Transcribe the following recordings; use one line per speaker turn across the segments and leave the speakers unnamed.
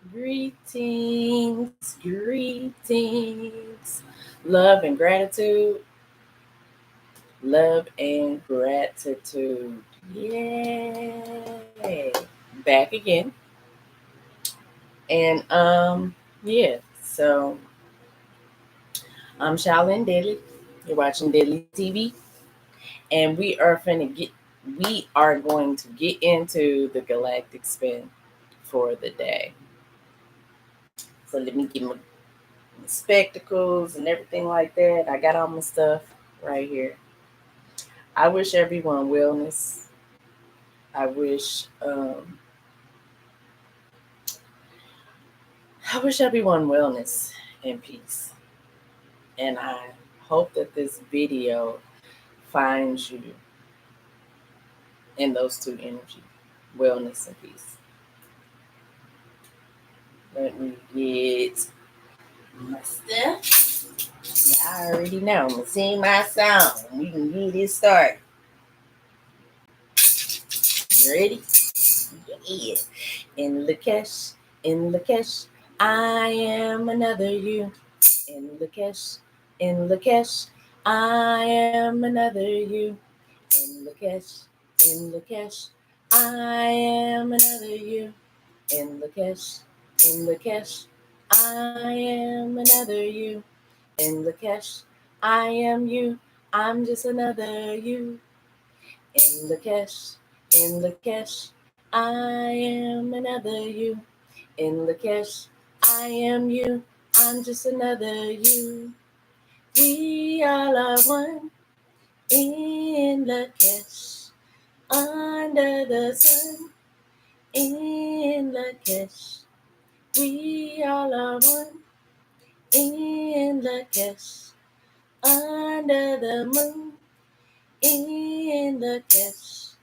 Greetings, greetings. Love and gratitude. Love and gratitude. Yay. Back again. And yeah, so I'm Shaolin Daily. You're watching Daily TV. And we are going to get into the galactic spin for the day. So let me get my spectacles and everything like that. I got all my stuff right here. I wish everyone wellness. I wish I wish everyone wellness and peace. And I hope that this video finds you in those two energies, wellness and peace. Let me get my stuff. Y'all already know. I'm gonna sing my song. We can get it started. You ready? Yeah. In Lakesh, in Lakesh, I am another you. In Lakesh, in Lakesh, I am another you. In Lakesh, in Lakesh, I am another you. In Lakesh, in Lakesh, I am another you. In Lakesh, I am you. I'm just another you. In Lakesh, in Lakesh, I am another you. In Lakesh, I am you. I'm just another you. We all are one in Lakesh, under the sun in Lakesh. We all are one in Lakesh, under the moon in Lakesh.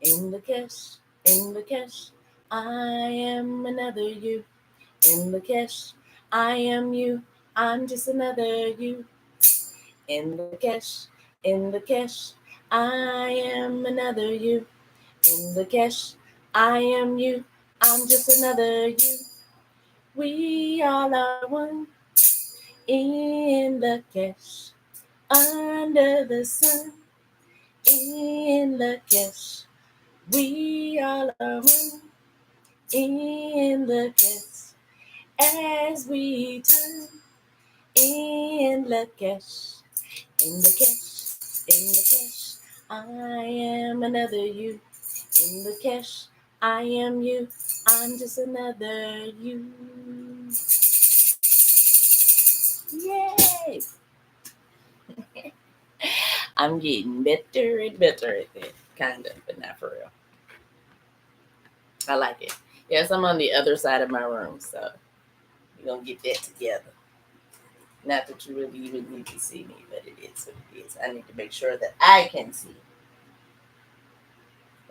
In Lakesh, in Lakesh, I am another you. In Lakesh, I am you. I'm just another you. In Lakesh, in Lakesh, I am another you. In Lakesh, I am you. I'm just another you. We all are one in Lakesh, under the sun in Lakesh. We all are one in Lakesh as we turn in Lakesh. In Lakesh, in Lakesh, I am another you. In Lakesh, I am you. I'm just another you. Yay! I'm getting better and better at it. Kind of, but not for real. I like it. Yes, I'm on the other side of my room, so we're going to get that together. Not that you really even need to see me, but it is what it is. I need to make sure that I can see.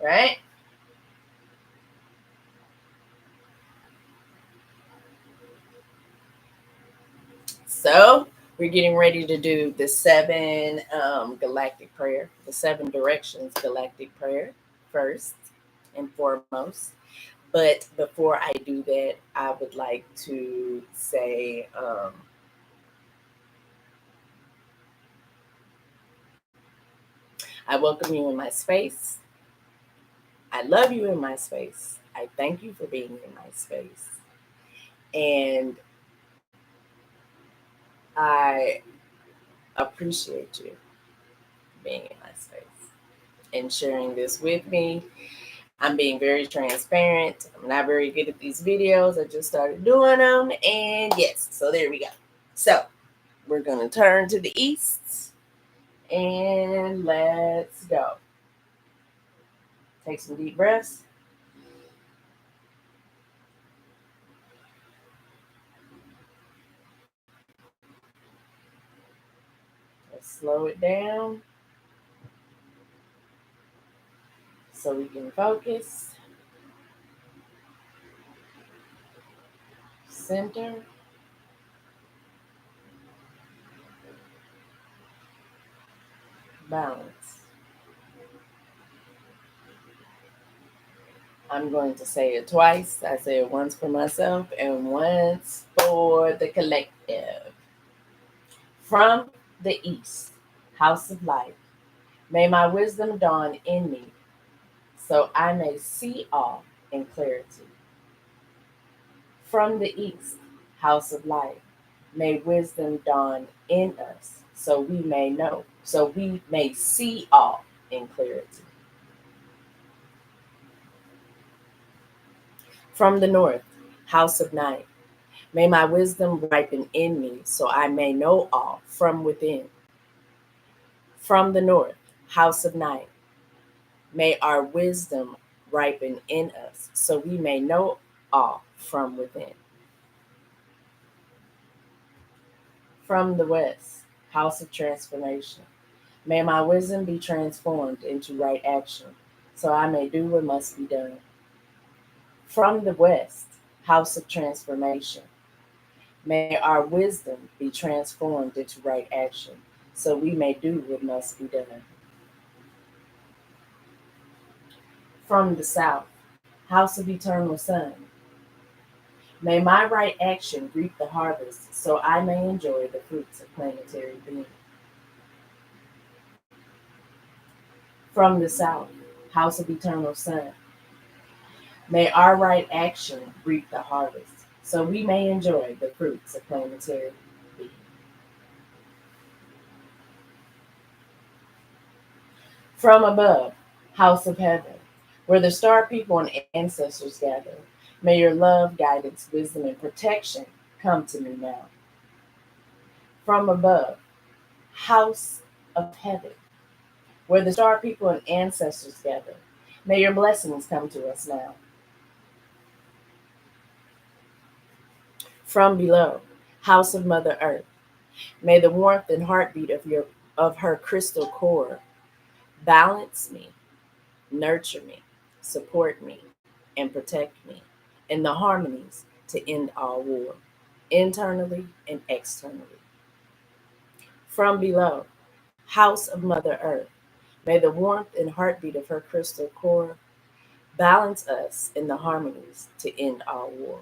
Right? So we're getting ready to do the seven galactic prayer, the seven directions galactic prayer first and foremost. But before I do that, I would like to say I welcome you in my space. I love you in my space. I thank you for being in my space. And I appreciate you being in my space and sharing this with me. I'm being very transparent. I'm not very good at these videos. I just started doing them. And yes, so there we go. So we're going to turn to the east and let's go. Take some deep breaths. Let's slow it down so we can focus. Center. Balance. I'm going to say it twice. I say it once for myself and once for the collective. From the east, house of light, may my wisdom dawn in me, so I may see all in clarity. From the east, house of light, may wisdom dawn in us, so we may see all in clarity. From the north, house of night, may my wisdom ripen in me, so I may know all from within. From the north, house of night, may our wisdom ripen in us, so we may know all from within. From the west, house of transformation, may my wisdom be transformed into right action, so I may do what must be done. From the west, house of transformation, may our wisdom be transformed into right action, so we may do what must be done. From the south, house of eternal sun, may my right action reap the harvest, so I may enjoy the fruits of planetary being. From the south, house of eternal sun, may our right action reap the harvest, so we may enjoy the fruits of planetary being. From above, house of heaven, where the star people and ancestors gather, may your love, guidance, wisdom, and protection come to me now. From above, house of heaven, where the star people and ancestors gather, may your blessings come to us now. From below, house of Mother Earth, may the warmth and heartbeat of her crystal core balance me, nurture me, support me, and protect me in the harmonies to end all war, internally and externally. From below, house of Mother Earth, may the warmth and heartbeat of her crystal core balance us in the harmonies to end all war,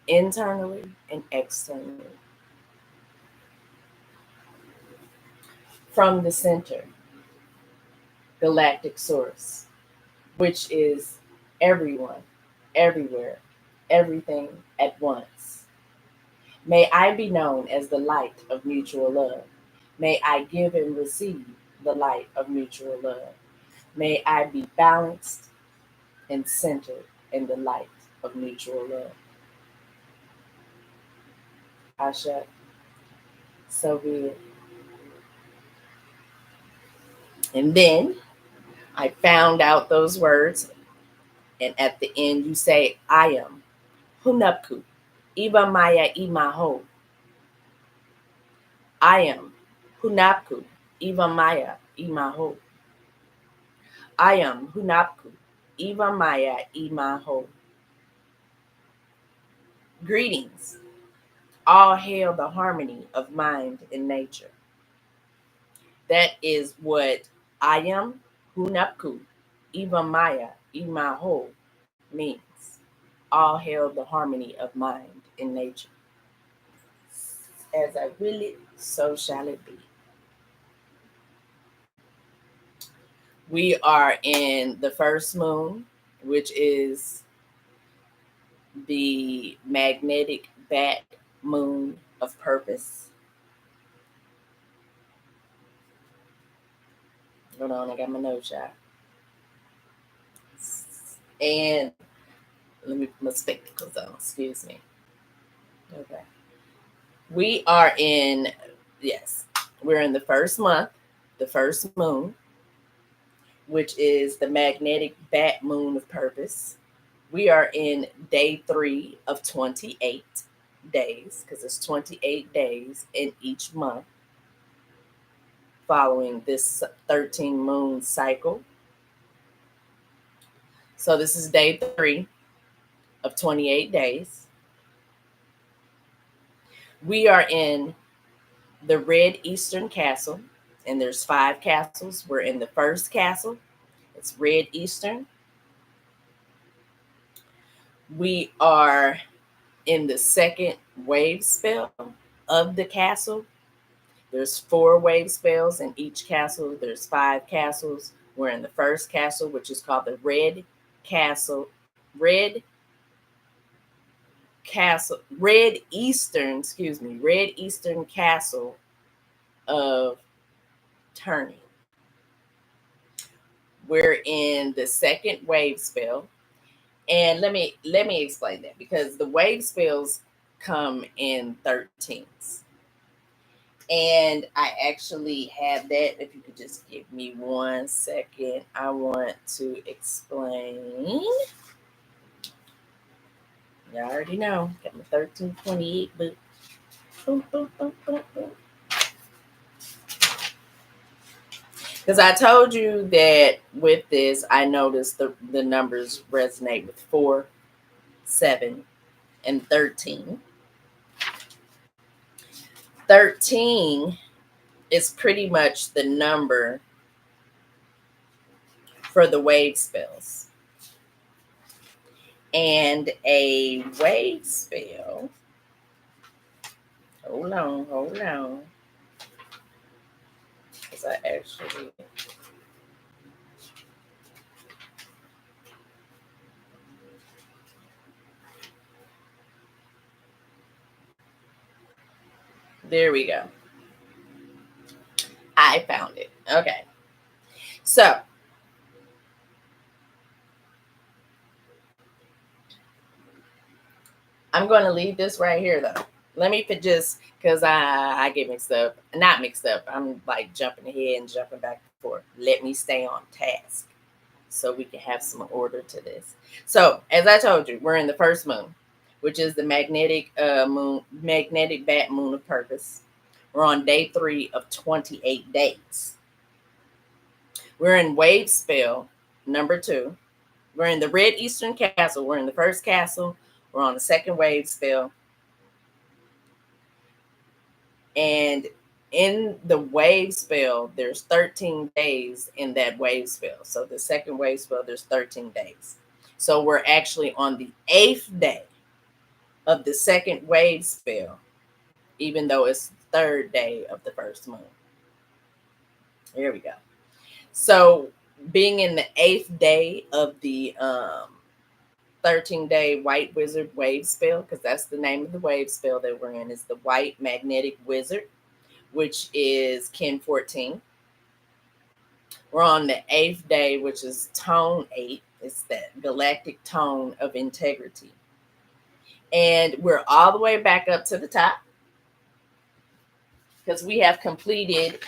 internally and externally. From the center, galactic source, which is everyone, everywhere, everything at once. May I be known as the light of mutual love. May I give and receive the light of mutual love. May I be balanced and centered in the light of mutual love. Asha, so be it. And then I found out those words, and at the end you say, I am. Hunapku. Iba Maya Imaho. I am. Hunapku. Iba Maya Imaho. I am Hunapku. Iba Maya Imaho. Greetings. All hail the harmony of mind and nature. That is what I am Hunapku. Iba Maya Imaho means. All hail the harmony of mind and nature. As I will it, so shall it be. We are in the first moon, which is the magnetic bat moon of purpose. Hold on, I got my notes out. And let me put my spectacles on, excuse me. Okay. We are in, yes, we're in the first month, the first moon, which is the magnetic bat moon of purpose. We are in day 3 of 28 days, because it's 28 days in each month following this 13 moon cycle. So this is day 3 of 28 days. We are in the Red Eastern Castle, and there's 5 castles. We're in the first castle. It's Red Eastern. We are in the second wave spell of the castle. There's 4 wave spells in each castle. There's 5 castles. We're in the first castle, which is called the Red Eastern Castle of Turning. We're in the second wave spell. And let me explain that, because the wave spells come in 13s. And I actually have that. If you could just give me 1 second, I want to explain. You already know. Got my 1328 book. Boom, boom, boom, boom, boom. Because I told you that with this, I noticed the numbers resonate with 4, 7, and 13. 13 is pretty much the number for the wave spells. And a wave spell, hold on. Because I actually, there we go. I found it. Okay. So, I'm going to leave this right here, though. Let me just, because I get mixed up. Not mixed up. I'm like jumping ahead and jumping back and forth. Let me stay on task so we can have some order to this. So, as I told you, we're in the first moon, which is the magnetic bat moon of purpose. We're on day 3 of 28 days. We're in wave spell number 2. We're in the Red Eastern Castle. We're in the first castle. We're on the second wave spell. And in the wave spell, there's 13 days in that wave spell. So the second wave spell, there's 13 days. So we're actually on the 8th day of the second wave spell, even though it's the 3rd day of the first moon. Here we go. So being in the 8th day of the 13-day white wizard wave spell, because that's the name of the wave spell that we're in, is the white magnetic wizard, which is Kin 14. We're on the 8th day, which is tone 8. It's that galactic tone of integrity. And we're all the way back up to the top, because we have completed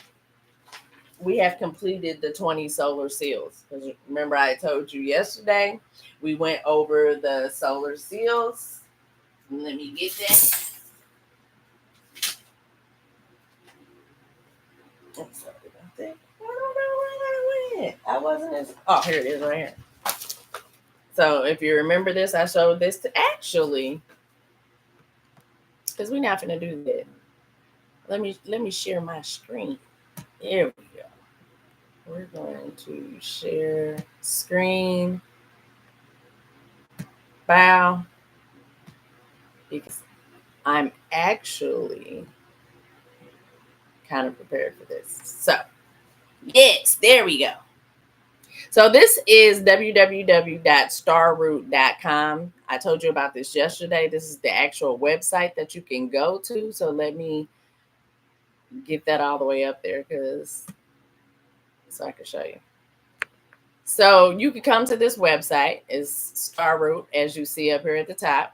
the 20 solar seals. Because remember, I told you yesterday, we went over the solar seals. Let me get that. I'm sorry about that. I don't know where that went. I wasn't as. Oh, here it is right here. So if you remember this, I showed this to actually, because we're not going to do that. Let me share my screen. There we go. We're going to share screen. Bow. Because I'm actually kind of prepared for this. So, yes, there we go. So this is www.starroot.com. I told you about this yesterday. This is the actual website that you can go to. So let me get that all the way up there so I can show you. So you can come to this website. It's Starroot, as you see up here at the top.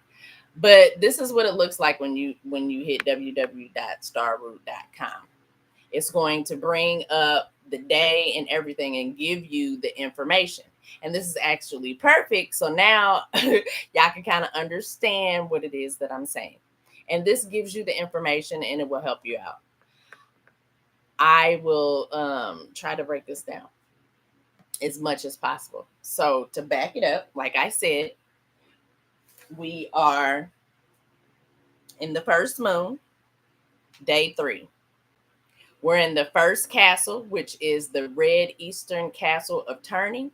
But this is what it looks like when you hit www.starroot.com. It's going to bring up the day and everything and give you the information. And this is actually perfect. So now y'all can kind of understand what it is that I'm saying. And this gives you the information and it will help you out. I will try to break this down as much as possible. So to back it up, like I said, we are in the first moon, day 3. We're in the first castle, which is the Red Eastern Castle of Turning.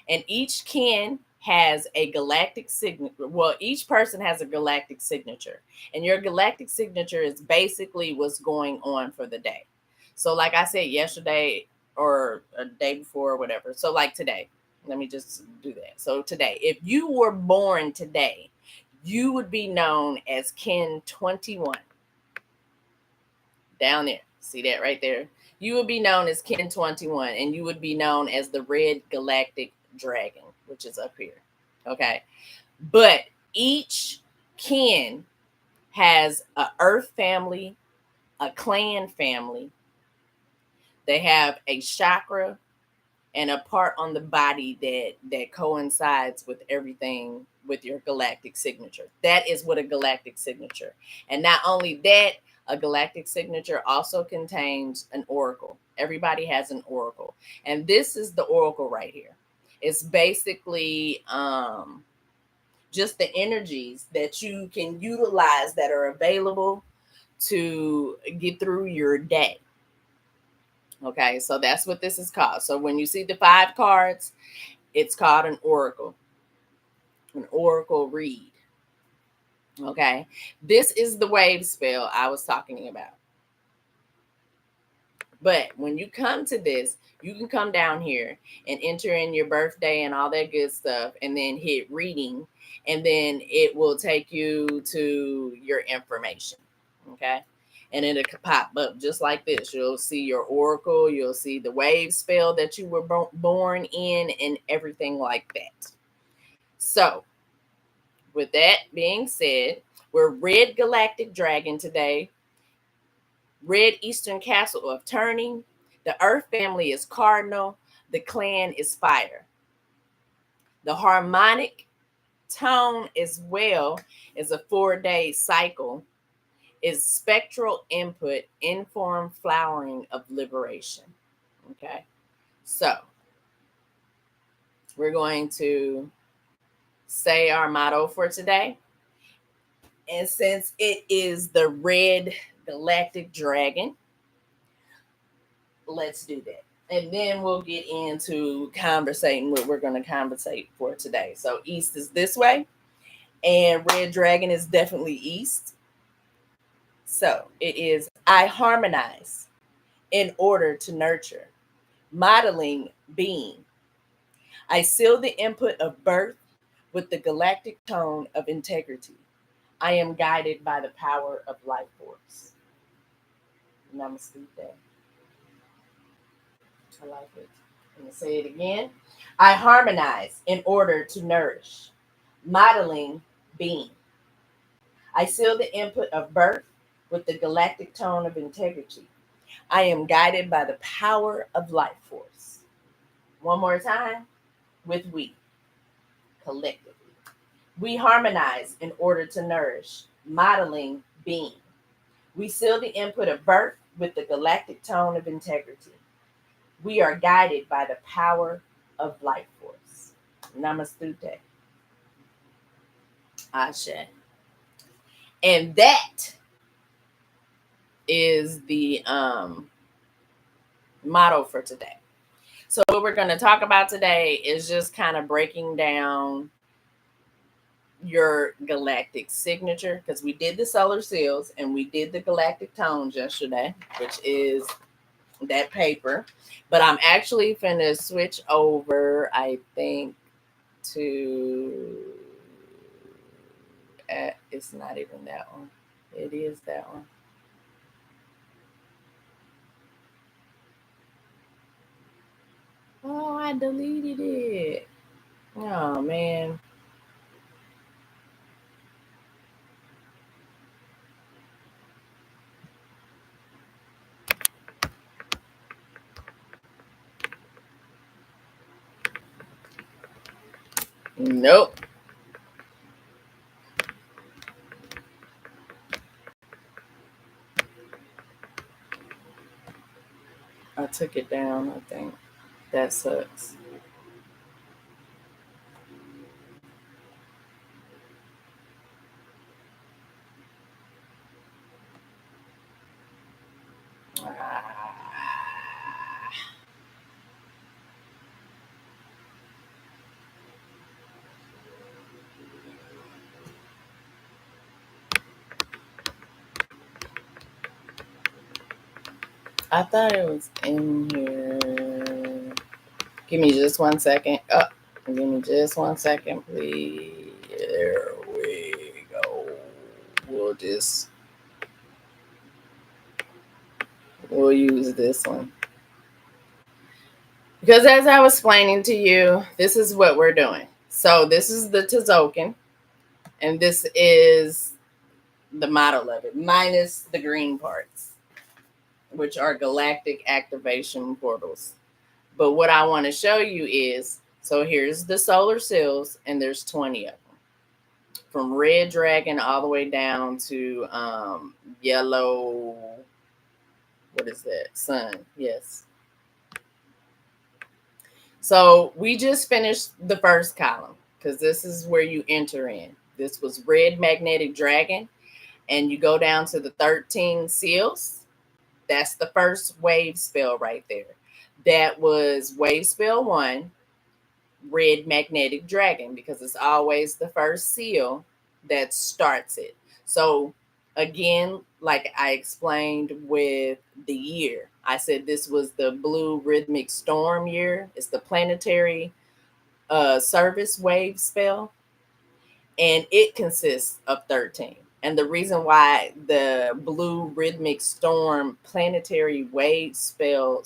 And each kin has a galactic signature. Well, each person has a galactic signature, and your galactic signature is basically what's going on for the day. So, like I said yesterday or a day before or whatever. So, like today, let me just do that. So, today, if you were born today, you would be known as Kin 21. Down there. See that right there? You would be known as Kin 21, and you would be known as the Red Galactic Dragon, which is up here. Okay. But each kin has a earth family, a clan family. They have a chakra and a part on the body that coincides with everything with your galactic signature. That is what a galactic signature. And not only that, a galactic signature also contains an oracle. Everybody has an oracle. And this is the oracle right here. It's basically just the energies that you can utilize that are available to get through your day. Okay, so that's what this is called. So when you see the 5 cards, it's called an oracle read. Okay, this is the Wavespell I was talking about. But when you come to this, you can come down here and enter in your birthday and all that good stuff, and then hit reading, and then it will take you to your information. Okay. And it'll pop up just like this. You'll see your oracle, you'll see the Wavespell that you were born in, and everything like that. So, with that being said, we're Red Galactic Dragon today. Red Eastern Castle of Turning. The Earth family is Cardinal. The clan is Fire. The harmonic tone as well is a 4-day cycle. Is spectral input, informed flowering of liberation. Okay. So we're going to say our motto for today. And since it is the Red Galactic Dragon, let's do that. And then we'll get into conversating what we're going to conversate for today. So East is this way, and Red Dragon is definitely East. So it is, I harmonize in order to nurture, modeling being. I seal the input of birth with the galactic tone of integrity. I am guided by the power of life force. Namaste. I like it. I'm going to say it again. I harmonize in order to nourish, modeling being. I seal the input of birth with the galactic tone of integrity. I am guided by the power of life force. One more time with we, collectively. We harmonize in order to nourish, modeling being. We seal the input of birth with the galactic tone of integrity. We are guided by the power of life force. Namaste. Ashe. And that is the motto for today. So what we're going to talk about today is just kind of breaking down your galactic signature, because we did the solar seals and we did the galactic tones yesterday, which is that paper. But I'm actually finna switch over, I think, to it's not even that one. It is that one. Oh, I deleted it. Oh man. Nope. I took it down, I think. That sucks. I thought it was in here. Give me just 1 second. Oh, give me just 1 second, please. There we go. We'll use this one. Because as I was explaining to you, this is what we're doing. So this is the Tazoken, and this is the model of it, minus the green parts, which are galactic activation portals. But what I want to show you is, so here's the solar seals, and there's 20 of them. From Red Dragon all the way down to yellow, what is that? Sun, yes. So we just finished the first column because this is where you enter in. This was Red Magnetic Dragon, and you go down to the 13 seals. That's the first Wavespell right there. That was Wavespell 1, Red Magnetic Dragon, because it's always the first seal that starts it. So again, like I explained with the year, I said this was the blue Rhythmic storm year. It's the planetary service Wavespell, and it consists of 13. And the reason why the blue Rhythmic storm planetary Wavespell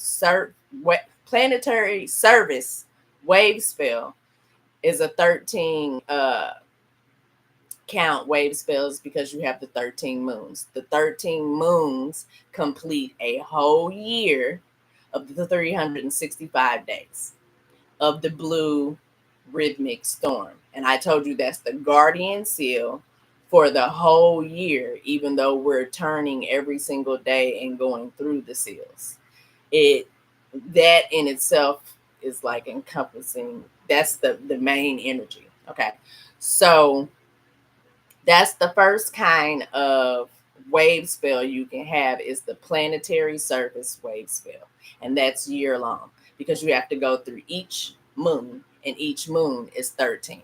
planetary service Wavespell is a 13 count Wavespells, because you have the 13 moons. The 13 moons complete a whole year of the 365 days of the blue Rhythmic storm. And I told you that's the guardian seal for the whole year, even though we're turning every single day and going through the seals. That in itself is like encompassing, that's the main energy. Okay. So that's the first kind of Wavespell you can have, is the planetary surface Wavespell. And that's year long, because you have to go through each moon, and each moon is 13.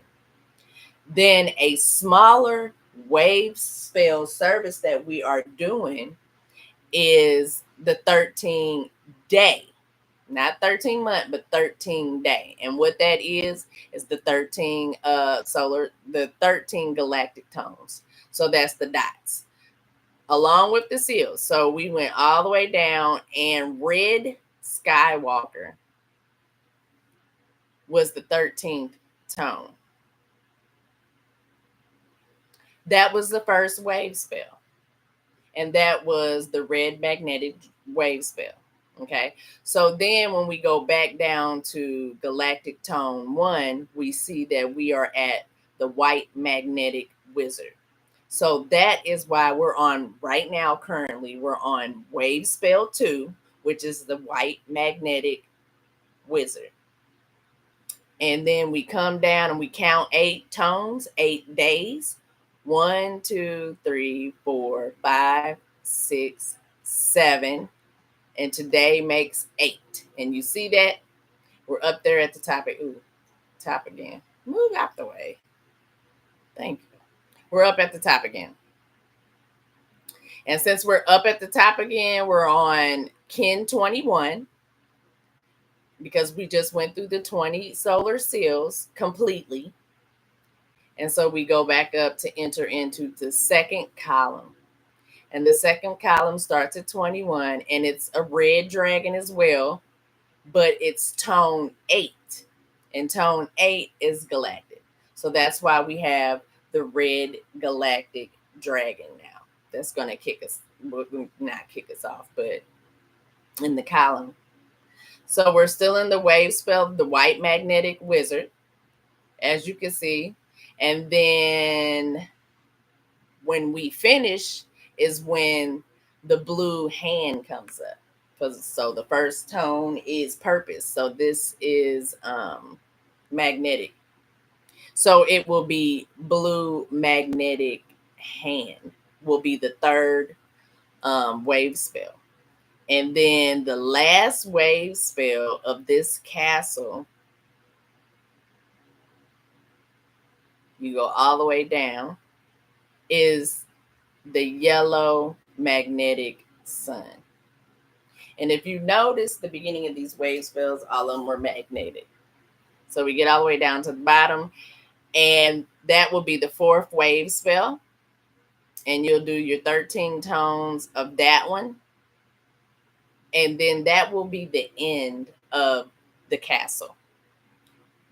Then a smaller Wavespell service that we are doing is the 13 day, not 13 month, but 13 day. And what that is the 13 the 13 galactic tones. So that's the dots along with the seals. So we went all the way down, and Red Skywalker was the 13th tone. That was the first Wavespell, and that was the Red Magnetic Wavespell. Okay, so then when we go back down to Galactic Tone 1, we see that we are at the White Magnetic Wizard. So that is why we're on right now, currently, we're on Wavespell 2, which is the White Magnetic Wizard. And then we come down and we count 8 tones, 8 days. 1, 2, 3, 4, 5, 6, 7. And today makes 8. And you see that? We're up there at the top. Top again. Move out the way. Thank you. We're up at the top again. And since we're up at the top again, we're on Kin 21, because we just went through the 20 solar seals completely. And so we go back up to enter into the second column. And the second column starts at 21, and it's a red dragon as well, but it's tone 8. And tone 8 is galactic. So that's why we have the Red Galactic Dragon now. That's going to kick us, not kick us off, but in the column. So we're still in the Wavespell, the White Magnetic Wizard, as you can see. And then when we finish is when the blue hand comes up. So the first tone is purpose. So this is magnetic. So it will be blue magnetic hand will be the third Wavespell. And then the last Wavespell of this castle, you go all the way down, is the yellow magnetic sun. And if you notice, the beginning of these wave spells, all of them were magnetic. So we get all the way down to the bottom, and that will be the fourth wave spell. And you'll do your 13 tones of that one. And then that will be the end of the castle,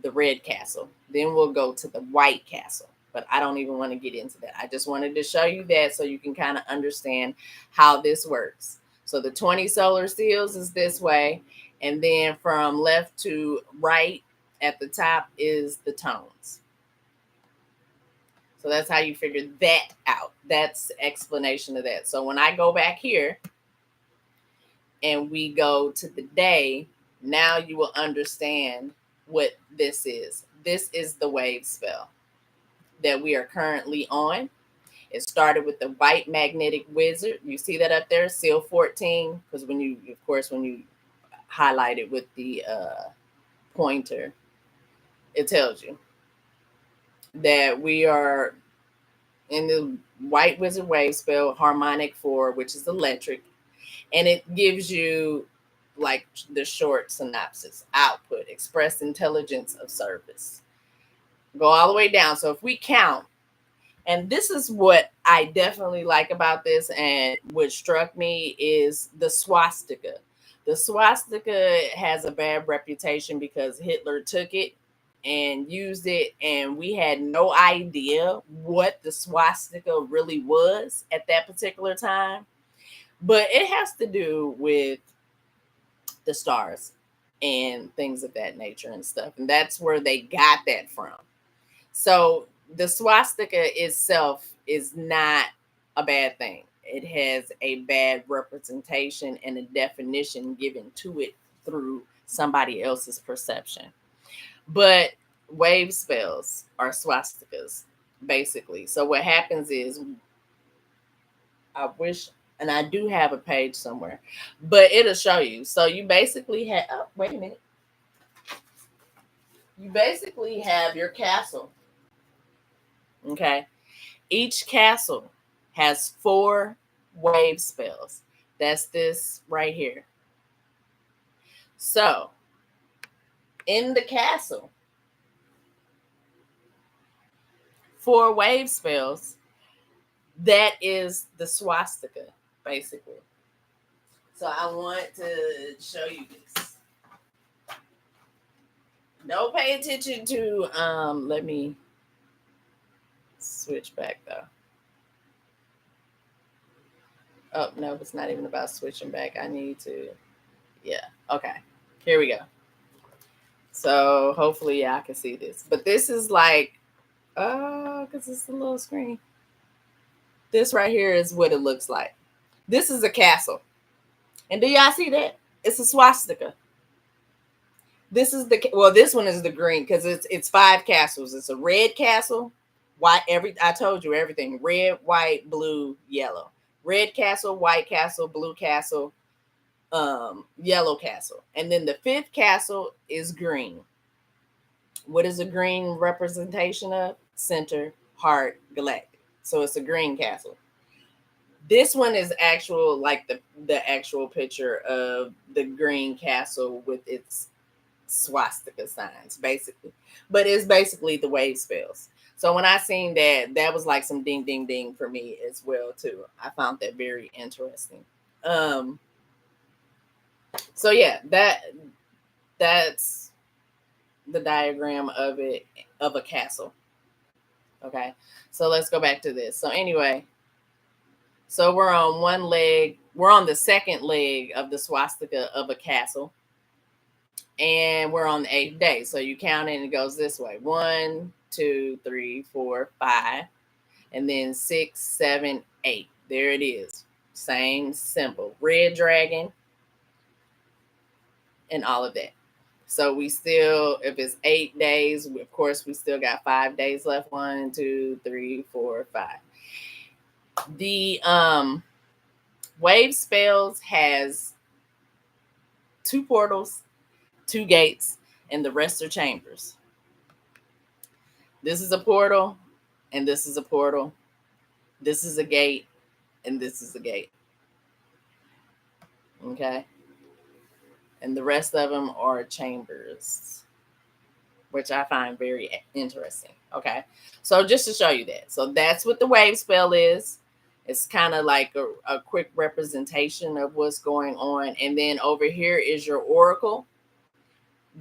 the red castle. Then we'll go to the white castle. But I don't even want to get into that. I just wanted to show you that so you can kind of understand how this works. So the 20 solar seals is this way. And then from left to right at the top is the tones. So that's how you figure that out. That's the explanation of that. So when I go back here and we go to the day, now you will understand what this is. This is the wave spell that we are currently on. It started with the white magnetic wizard. You see that up there, seal 14, because when you highlight it with the pointer, it tells you that we are in the white wizard wave spell, harmonic 4, which is electric, and it gives you like the short synopsis: output, express intelligence of service. Go all the way down. So if we count, and this is what I definitely like about this, and what struck me is the swastika. The swastika has a bad reputation because Hitler took it and used it, and we had no idea what the swastika really was at that particular time. But it has to do with the stars and things of that nature and stuff. And that's where they got that from. So the swastika itself is not a bad thing. It has a bad representation and a definition given to it through somebody else's perception. But wave spells are swastikas, basically. So what happens is, I wish, and I do have a page somewhere, but it'll show you. So you basically have, oh, wait a minute. You basically have your castle. Okay. Each castle has 4 wave spells. That's this right here. So in the castle, 4 wave spells, that is the swastika, basically. So I want to show you this. Don't pay attention to, let me switch back though. Oh, no, it's not even about switching back. I need to, yeah, okay. Here we go. So hopefully y'all can see this. But this is like, because it's a little screen. This right here is what it looks like. This is a castle. And do y'all see that? It's a swastika. This is this one is the green because it's 5 castles. It's a red castle, white, I told you everything. Red, white, blue, yellow. Red castle, white castle, blue castle, yellow castle. And then the 5th castle is green. What is a green representation of? Center, heart, galactic. So it's a green castle. This one is actual, like the actual picture of the green castle with its swastika signs, basically. But it's basically the wave spells. So when I seen that, that was like some ding ding ding for me as well too. I found that very interesting. So yeah, that's the diagram of it, of a castle. Okay, so let's go back to this. So anyway, so we're on one leg, we're on the second leg of the swastika of a castle, and we're on the 8th day. So you count it and it goes this way: 1, 2, 3, 4, 5, and then 6, 7, 8. There it is. Same symbol, red dragon, and all of that. So we still, if it's 8 days, of course, we still got 5 days left. 1, 2, 3, 4, 5. The wave spells has 2 portals, 2 gates, and the rest are chambers. This is a portal, and this is a portal. This is a gate, and this is a gate. Okay. and the rest of them are chambers, which I find very interesting. Okay, so just to show you that, so that's what the wave spell is. It's kind of like a quick representation of what's going on, and then over here is your oracle.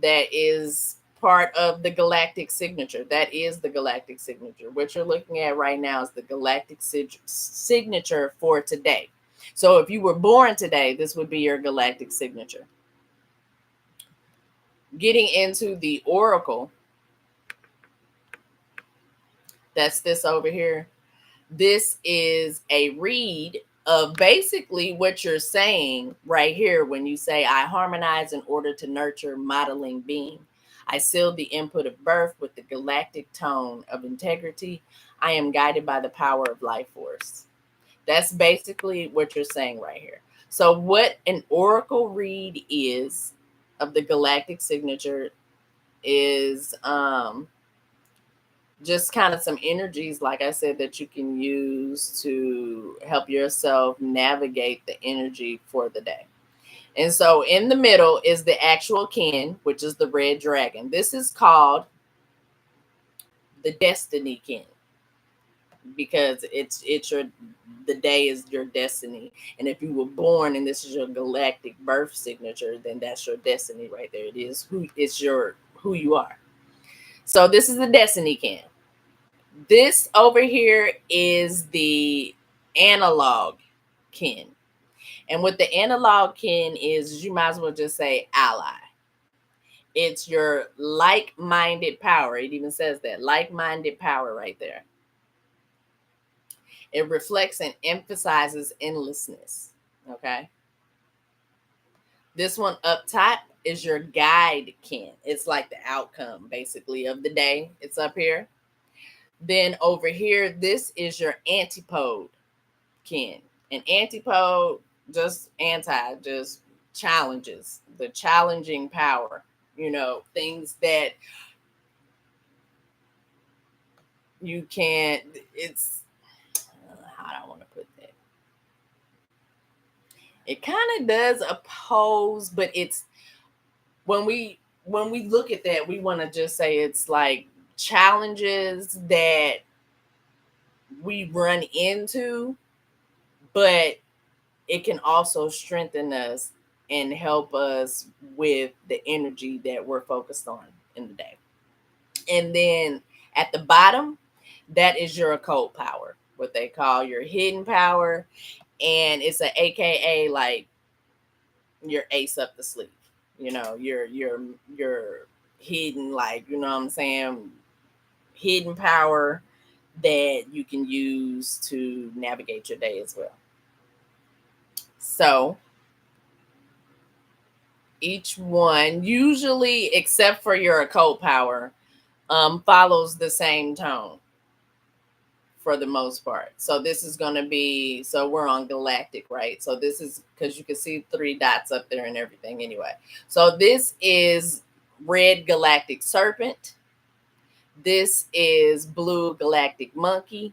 That is part of the galactic signature. That is the galactic signature. What you're looking at right now is the galactic signature for today. So if you were born today, this would be your galactic signature. Getting into the oracle, that's this over here. This is a read of basically what you're saying right here when you say, I harmonize in order to nurture modeling being. I seal the input of birth with the galactic tone of integrity. I am guided by the power of life force. That's basically what you're saying right here. So what an oracle read is of the galactic signature is just kind of some energies, like I said, that you can use to help yourself navigate the energy for the day. And so in the middle is the actual kin, which is the red dragon. This is called the destiny kin because it's your, the day is your destiny. And if you were born and this is your galactic birth signature, then that's your destiny right there. It is who it's your who you are. So this is the destiny kin. This over here is the analog kin. And what the analog kin is you might as well just say ally. It's your like-minded power. It even says that like-minded power right there. It reflects and emphasizes endlessness. Okay. This one up top is your guide kin. It's like the outcome basically of the day. It's up here. Then over here, this is your antipode kin. An antipode, just anti, just challenges, the challenging power, things that you can't, it's, how do I want to put that? It kind of does oppose, but it's, when we look at that, we want to just say it's like challenges that we run into, but it can also strengthen us and help us with the energy that we're focused on in the day. And then at the bottom, that is your occult power, what they call your hidden power. And it's an AKA like your ace up the sleeve, your hidden, like, what I'm saying, hidden power that you can use to navigate your day as well. So each one, usually except for your occult power, follows the same tone for the most part. So this is going to be, so we're on galactic, right? So this is, because you can see 3 dots up there and everything anyway. So this is red galactic serpent. This is blue galactic monkey.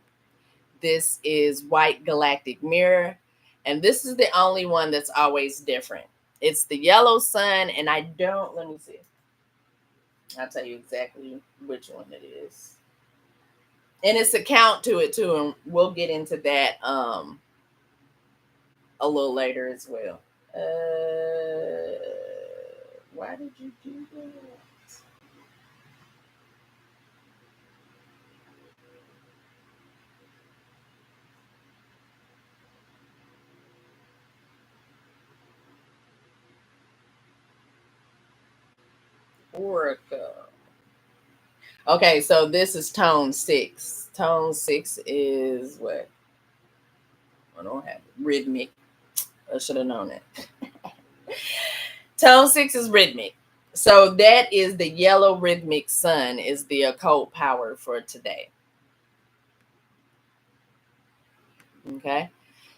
This is white galactic mirror. And this is the only one that's always different. It's the yellow sun, and I don't, let me see. I'll tell you exactly which one it is. And it's a count to it too, and we'll get into that a little later as well. Why did you do that? Oracle. Okay, so this is tone 6. Tone 6 is what? I don't have it. Rhythmic. I should have known that. Tone 6 is rhythmic. So that is the yellow rhythmic sun, is the occult power for today. Okay.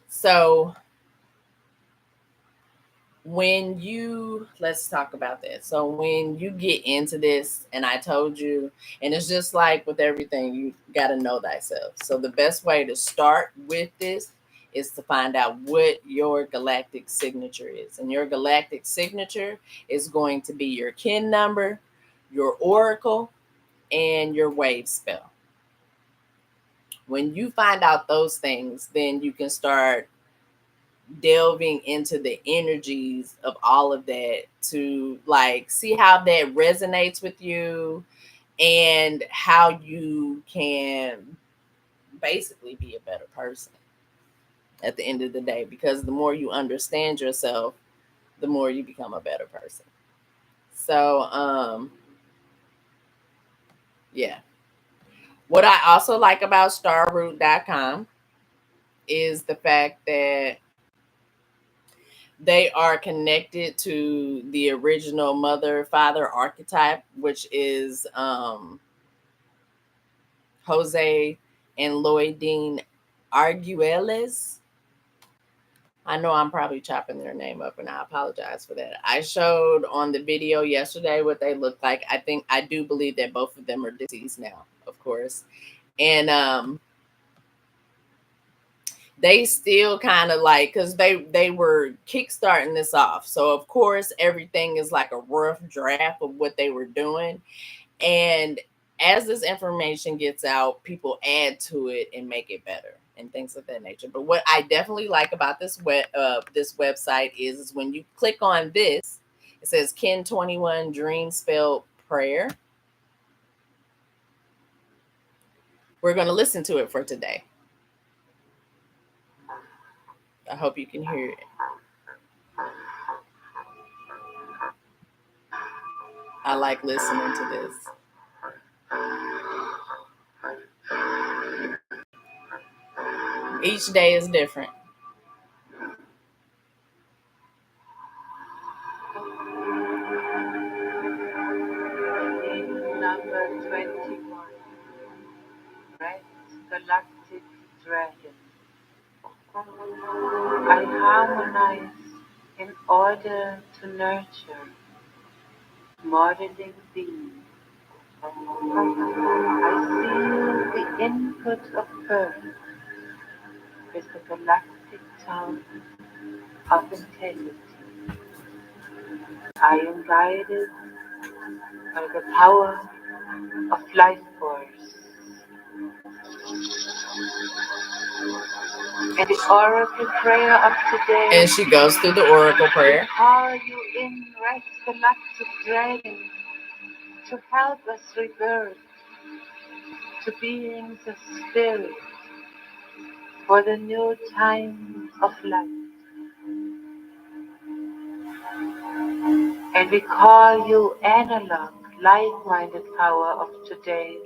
So when you, let's talk about that. So when you get into this, and I told you, and it's just like with everything, you got to know thyself. So the best way to start with this is to find out what your galactic signature is. And your galactic signature is going to be your kin number, your oracle, and your wave spell. When you find out those things, then you can start delving into the energies of all of that to like see how that resonates with you and how you can basically be a better person at the end of the day, because the more you understand yourself, the more you become a better person. So yeah, what I also like about starroot.com is the fact that they are connected to the original mother father archetype, which is Jose and Lloydine Arguelles. I know I'm probably chopping their name up, and I apologize for that. I showed on the video yesterday what they look like. I do believe that both of them are deceased now, of course. And they still kind of like, because they were kickstarting this off, so of course everything is like a rough draft of what they were doing, and as this information gets out, people add to it and make it better and things of that nature. But what I definitely like about this website is when you click on this, it says Kin 21 Dream Spell Prayer. We're going to listen to it for today. I hope you can hear it. I like listening to this. Each day is different.
Number 21, Red Galactic Dragon. I harmonize in order to nurture modeling beings. I seal the input of birth with the galactic tone of integrity. I am guided by the power of life force. And the oracle prayer of today.
And she goes through the oracle prayer.
Call you in, Red Galactic Dragon, to help us rebirth to beings of spirit for the new time of life. And we call you analog, like-minded power of today,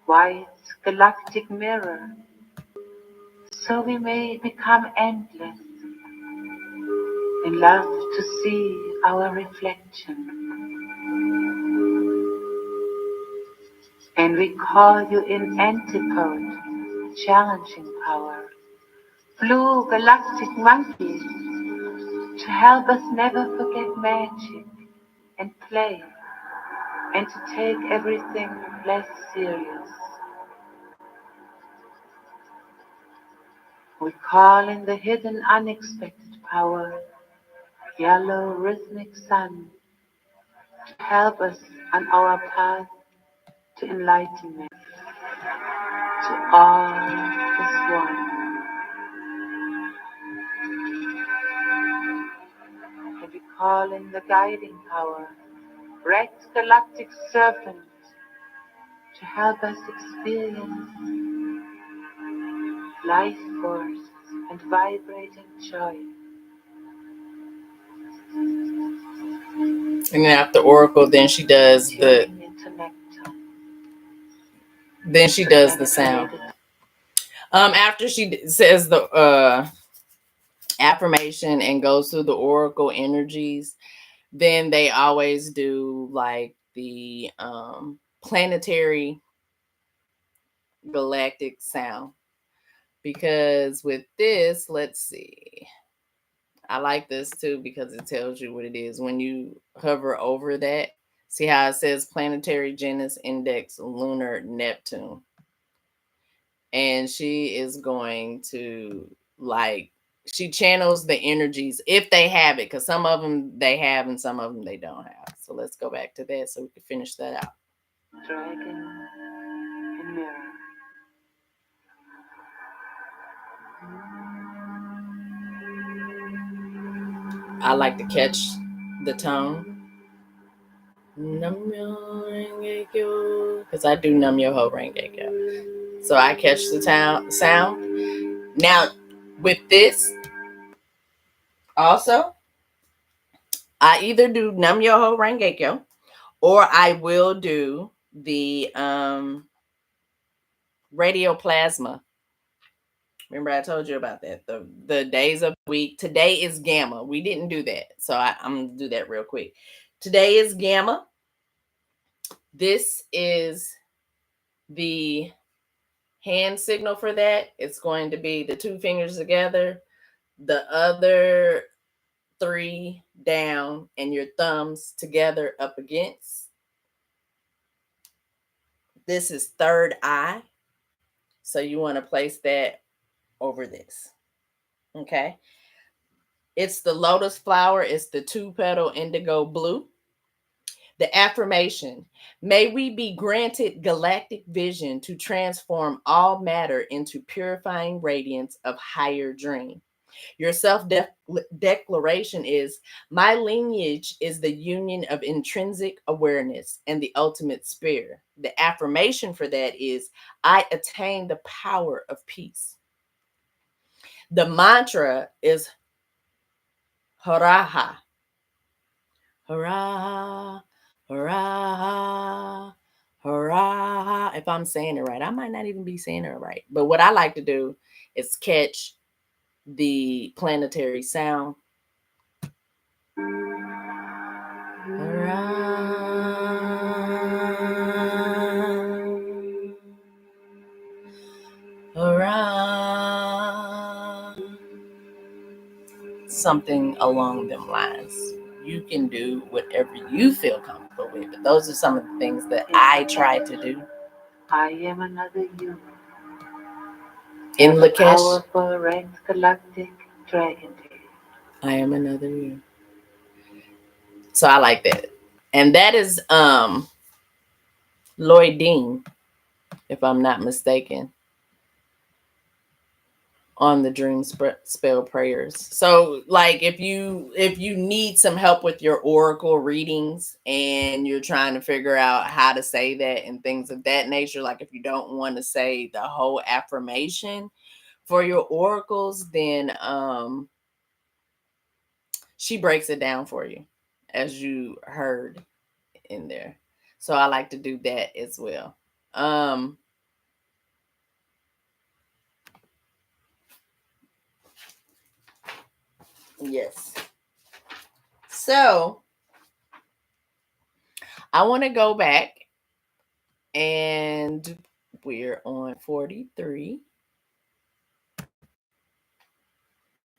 white galactic mirror, so we may become endless and love to see our reflection. And we call you in antipode, challenging power, blue galactic monkeys, to help us never forget magic and play, and to take everything less serious. We call in the hidden unexpected power, yellow rhythmic sun, to help us on our path to enlightenment, to all is one. And we call in the guiding power, Red Galactic Serpent, to help us experience life force and vibrating joy.
And then after oracle, then she does the sound. After she says the affirmation and goes through the oracle energies, then they always do like the planetary galactic sound. Because with this, let's see, I like this too because it tells you what it is. When you hover over that, see how it says planetary genus index lunar Neptune. And she is going to Like, she channels the energies if they have it, because some of them they have and some of them they don't have. So let's go back to that so we can finish that out.
Dragon and mirror.
I like to catch the tone. Because I do Num Yo Ho Rengekyo. So I catch the sound. Now, with this, also, I either do Num Yo Ho Rengekyo or I will do the radioplasma. Remember, I told you about that. The days of the week. Today is Gamma. We didn't do that. So I'm going to do that real quick. Today is Gamma. This is the hand signal for that. It's going to be the two fingers together, the other three down, and your thumbs together up against. This is third eye. So you want to place that over this. Okay. It's the lotus flower. It's the 2-petal indigo blue. The affirmation: may we be granted galactic vision to transform all matter into purifying radiance of higher dream. Your self-declaration is: my lineage is the union of intrinsic awareness and the ultimate spirit. The affirmation for that is: I attain the power of peace. The mantra is Haraha. Hurrah, hurrah, hurrah. If I'm saying it right, I might not even be saying it right. But what I like to do is catch the planetary sound. Hurrah, hurrah. Something along them lines. You can do whatever you feel comfortable with, but those are some of the things that I try to do.
I am another you.
In Lakesh,
Powerful Red Galactic Dragon.
I am another you. So I like that. And that is Lloyd Dean, if I'm not mistaken, on the dream spell prayers. So like if you need some help with your oracle readings and you're trying to figure out how to say that and things of that nature, like if you don't want to say the whole affirmation for your oracles, then she breaks it down for you, as you heard in there. So I like to do that as well. Yes. So I want to go back, and we're on 43.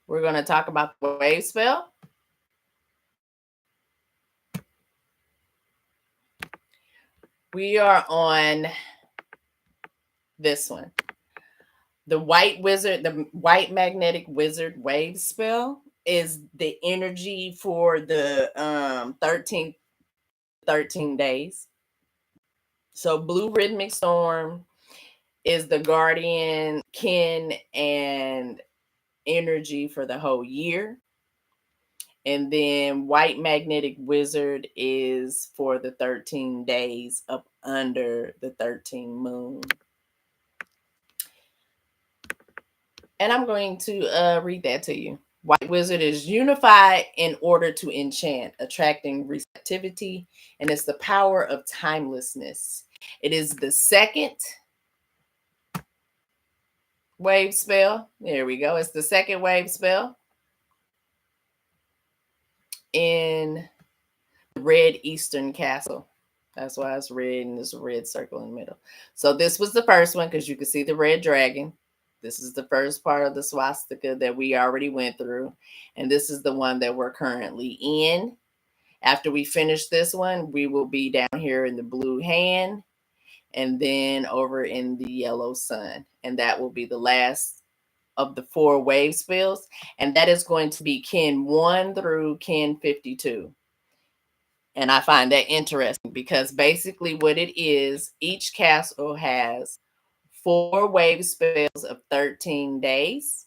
We're going to talk about the Wavespell. We are on this one. The white magnetic wizard Wavespell is the energy for the 13 days. So blue rhythmic storm is the guardian, kin, and energy for the whole year. And then white magnetic wizard is for the 13 days up under the 13 moon. And I'm going to read that to you. White wizard is unified in order to enchant, attracting receptivity, and it's the power of timelessness. It is the second wave spell. There we go. It's the second wave spell in the red eastern castle. That's why it's red and there's a red circle in the middle. So this was the first one because you can see the red dragon. This is the first part of the swastika that we already went through. And this is the one that we're currently in. After we finish this one, we will be down here in the blue hand and then over in the yellow sun. And that will be the last of the 4 wave spells, and that is going to be kin 1 through kin 52. And I find that interesting because basically what it is, each castle has 4 wave spells of 13 days,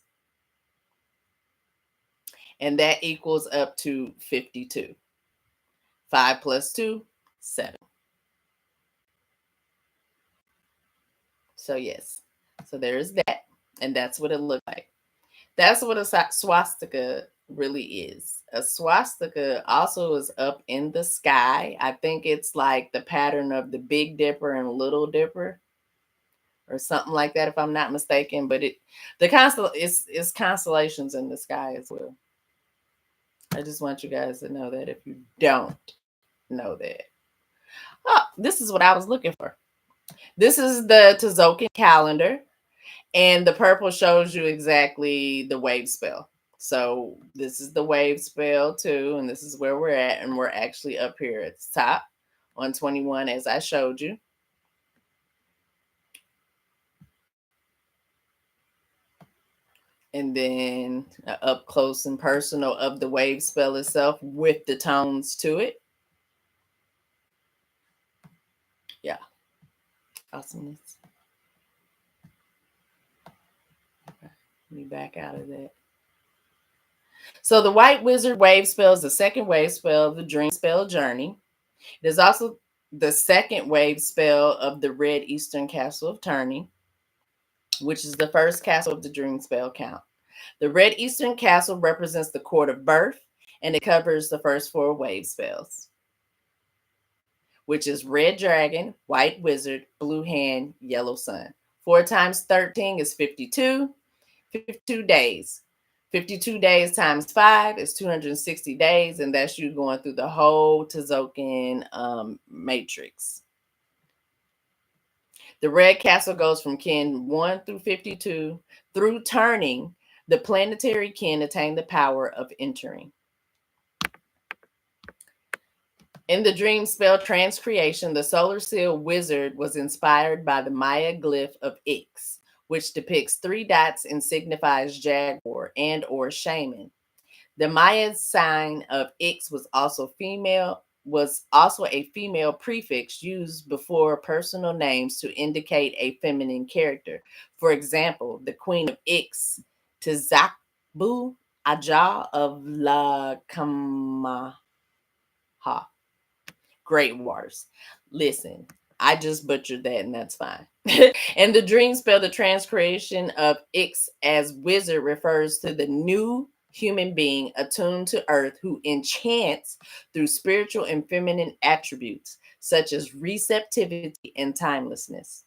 and that equals up to 52. 5 plus 2, 7. So yes, so there's that, and that's what it looks like. That's what a swastika really is. A swastika also is up in the sky. I think it's like the pattern of the Big Dipper and Little Dipper, or something like that, if I'm not mistaken. But it's constellations in the sky as well. I just want you guys to know that if you don't know that. Oh, this is what I was looking for. This is the Tzolk'in calendar, and the purple shows you exactly the wave spell. So this is the wave spell too, and this is where we're at, and we're actually up here at the top on 21 as I showed you. And then up close and personal of the wave spell itself with the tones to it. Yeah. Awesomeness. Okay. Let me back out of that. So the White Wizard wave spell is the second wave spell of the Dream Spell Journey. It is also the second wave spell of the Red Eastern Castle of Tourney, which is the first castle of the Dream Spell count. The Red Eastern Castle represents the court of birth, and it covers the first 4 wave spells, which is Red Dragon, White Wizard, Blue Hand, Yellow Sun. 4 times 13 is 52. 52 days. 52 days times 5 is 260 days, and that's you going through the whole Tzolk'in matrix. The Red Castle goes from kin 1 through 52. Through turning, the planetary kin attain the power of entering. In the Dream Spell Transcreation, the Solar Seal Wizard was inspired by the Maya glyph of Ix, which depicts 3 dots and signifies jaguar and or shaman. The Maya sign of Ix was also a female prefix used before personal names to indicate a feminine character. For example, the Queen of Ix, Tzakbu Aja of La Kamaha. Great waters. Listen, I just butchered that, and that's fine. And the Dream Spell, the transcreation of Ix as wizard, refers to the new human being attuned to earth who enchants through spiritual and feminine attributes such as receptivity and timelessness.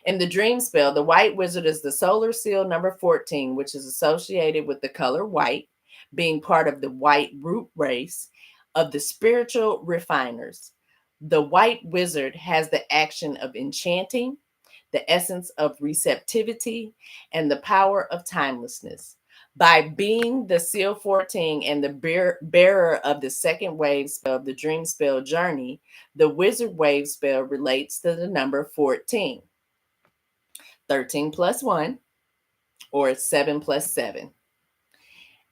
In the Dream Spell, the White Wizard is the solar seal number 14, which is associated with the color white, being part of the white root race of the spiritual refiners. The White Wizard has the action of enchanting, the essence of receptivity, and the power of timelessness. By being the Seal 14 and the bearer of the second wave spell of the Dream Spell Journey, the Wizard wave spell relates to the number 14. 13 plus 1, or 7 plus 7.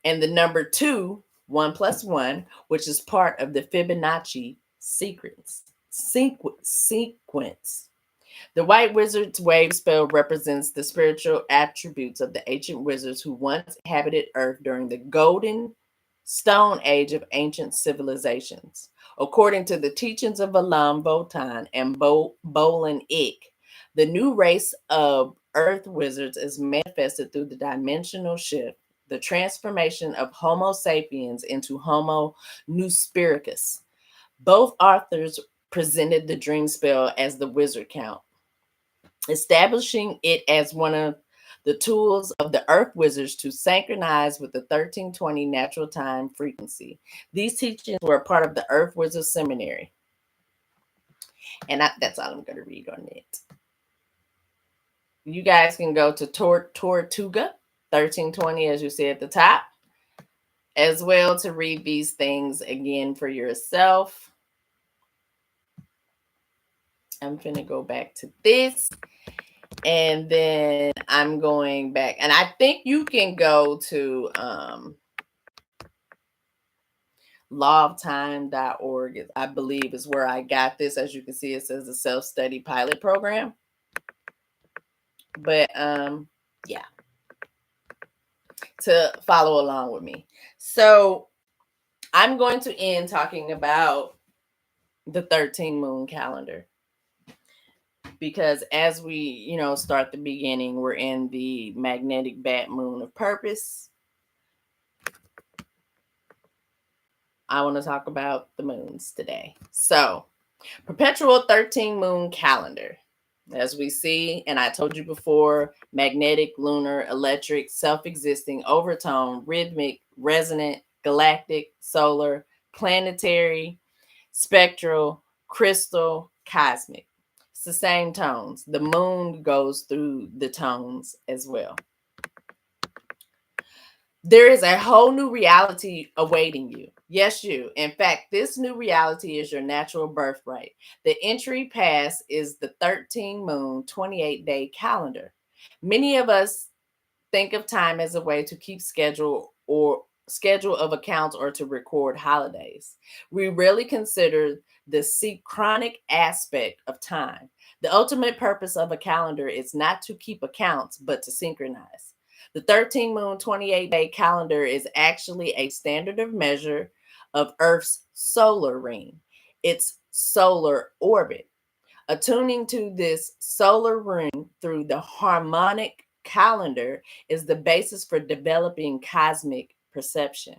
And the number 2, 1 plus 1, which is part of the Fibonacci sequence. The White Wizard's wave spell represents the spiritual attributes of the ancient wizards who once inhabited Earth during the golden stone age of ancient civilizations. According to the teachings of Alam Votan and Bolin Ik, the new race of Earth wizards is manifested through the dimensional shift, the transformation of Homo sapiens into Homo nuspiricus. Both authors presented the dream spell as the wizard count, establishing it as one of the tools of the earth wizards to synchronize with the 1320 natural time frequency. These teachings were a part of the Earth Wizard Seminary. And that's all I'm going to read on it. You guys can go to Tortuga 1320, as you see at the top, as well, to read these things again for yourself. I'm going to go back to this. And then I'm going back, and I think you can go to lawoftime.org, I believe is where I got this. As you can see, it says a self-study pilot program. But yeah, to follow along with me. So I'm going to end talking about the 13 moon calendar, because as we, start the beginning, we're in the magnetic bat moon of purpose. I want to talk about the moons today. So, perpetual 13 moon calendar. As we see, and I told you before, magnetic, lunar, electric, self existing, overtone, rhythmic, resonant, galactic, solar, planetary, spectral, crystal, cosmic. It's the same tones. The moon goes through the tones as well. There is a whole new reality awaiting you. Yes, you. In fact, this new reality is your natural birthright. The entry pass is the 13 moon, 28-day calendar. Many of us think of time as a way to keep schedule of accounts or to record holidays. We rarely consider the synchronic aspect of time. The ultimate purpose of a calendar is not to keep accounts, but to synchronize. The 13 moon 28-day calendar is actually a standard of measure of Earth's solar ring, its solar orbit. Attuning to this solar ring through the harmonic calendar is the basis for developing cosmic perception.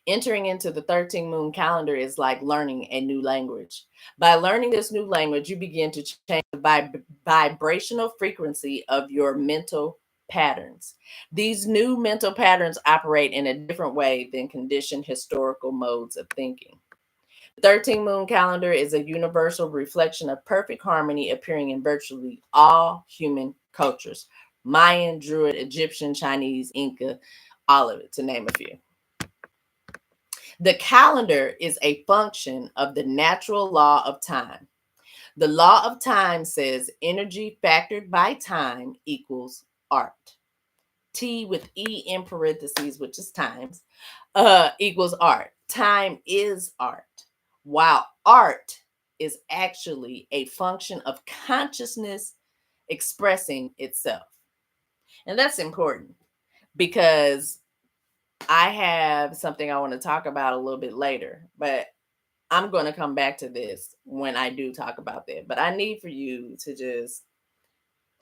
Entering into the 13 moon calendar is like learning a new language. By learning this new language, you begin to change the vibrational frequency of your mental patterns. These new mental patterns operate in a different way than conditioned historical modes of thinking. The 13 moon calendar is a universal reflection of perfect harmony appearing in virtually all human cultures: Mayan, Druid, Egyptian, Chinese, Inca, all of it, to name a few. The calendar is a function of the natural law of time. The law of time says energy factored by time equals art. T with E in parentheses, which is times, equals art. Time is art, while art is actually a function of consciousness expressing itself. And that's important because I have something I want to talk about a little bit later, but I'm going to come back to this when I do talk about that. But I need for you to just,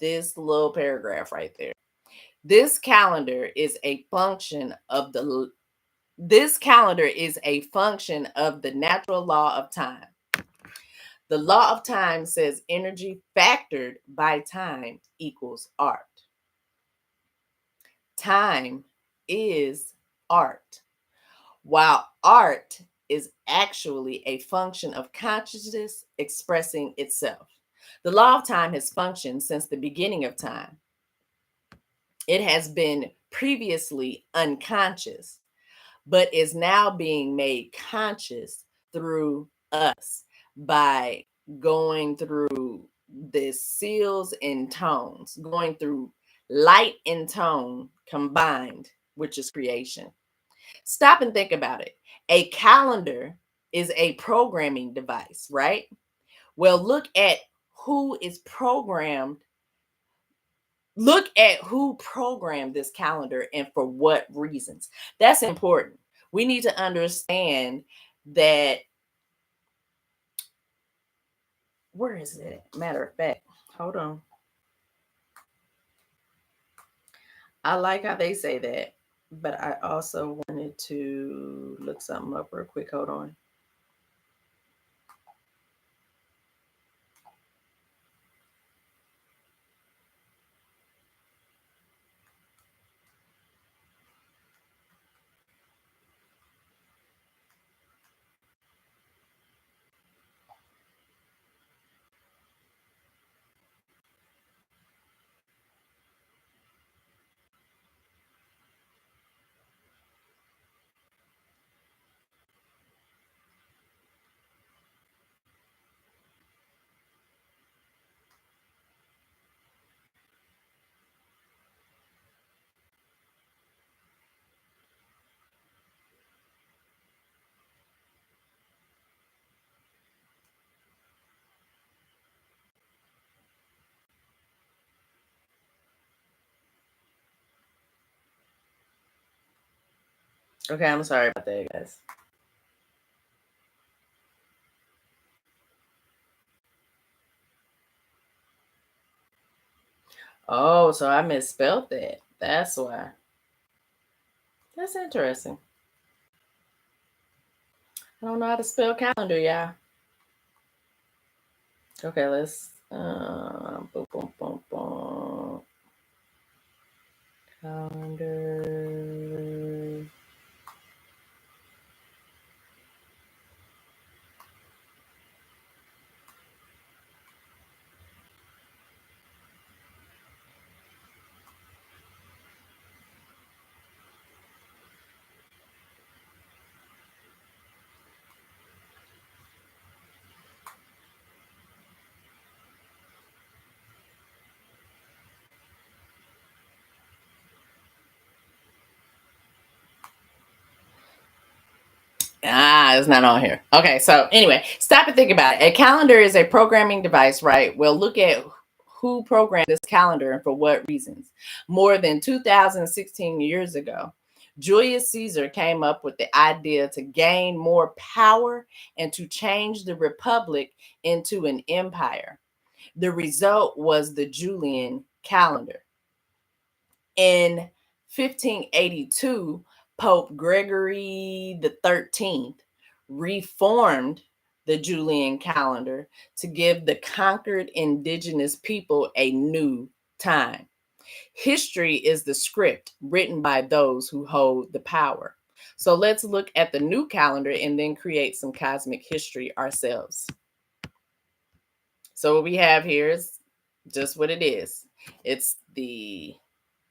this little paragraph right there. This calendar is a function of the natural law of time. The law of time says energy factored by time equals art. Time is art, while art is actually a function of consciousness expressing itself. The law of time has functioned since the beginning of time. It has been previously unconscious, but is now being made conscious through us by going through the seals and tones, going through light and tone combined, which is creation. Stop and think about it. A calendar is a programming device, right? Well, who is programmed. Look at who programmed this calendar and for what reasons. That's important. We need to understand that. Where is it? Matter of fact, hold on. I like how they say that, but I also wanted to look something up real quick. Hold on. Okay, I'm sorry about that, guys. Oh, so I misspelled that. That's why. That's interesting. I don't know how to spell calendar, y'all. Okay, let's boom, boom, boom, boom. Calendar. It's not on here. Okay, so anyway, stop and think about it. A calendar is a programming device, right? Well, look at who programmed this calendar and for what reasons. More than 2016 years ago, Julius Caesar came up with the idea to gain more power and to change the republic into an empire. The result was the Julian calendar. In 1582, Pope Gregory the 13th reformed the Julian calendar to give the conquered indigenous people a new time. History is the script written by those who hold the power. So let's look at the new calendar and then create some cosmic history ourselves. So what we have here is just what it is. It's the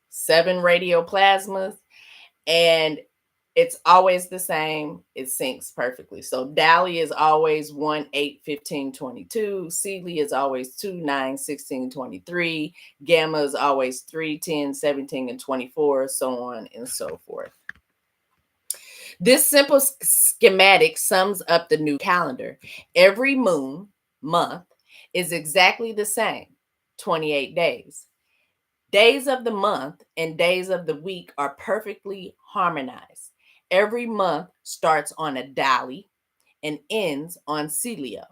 7 radioplasmas, and it's always the same. It syncs perfectly. So Dali is always 1, 8, 15, 22. Seeley is always 2, 9, 16, 23. Gamma is always 3, 10, 17, and 24, so on and so forth. This simple schematic sums up the new calendar. Every moon month is exactly the same, 28 days. Days of the month and days of the week are perfectly harmonized. Every month starts on a Dali and ends on Celio.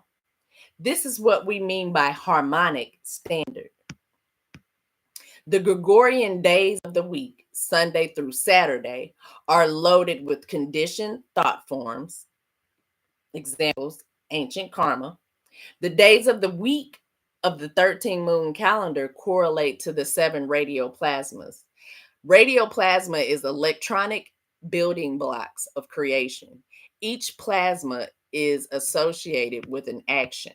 This is what we mean by harmonic standard. The Gregorian days of the week, Sunday through Saturday, are loaded with conditioned thought forms. Examples, ancient karma. The days of the week of the 13 moon calendar correlate to the 7 radioplasmas. Radioplasma is electronic building blocks of creation. Each plasma is associated with an action.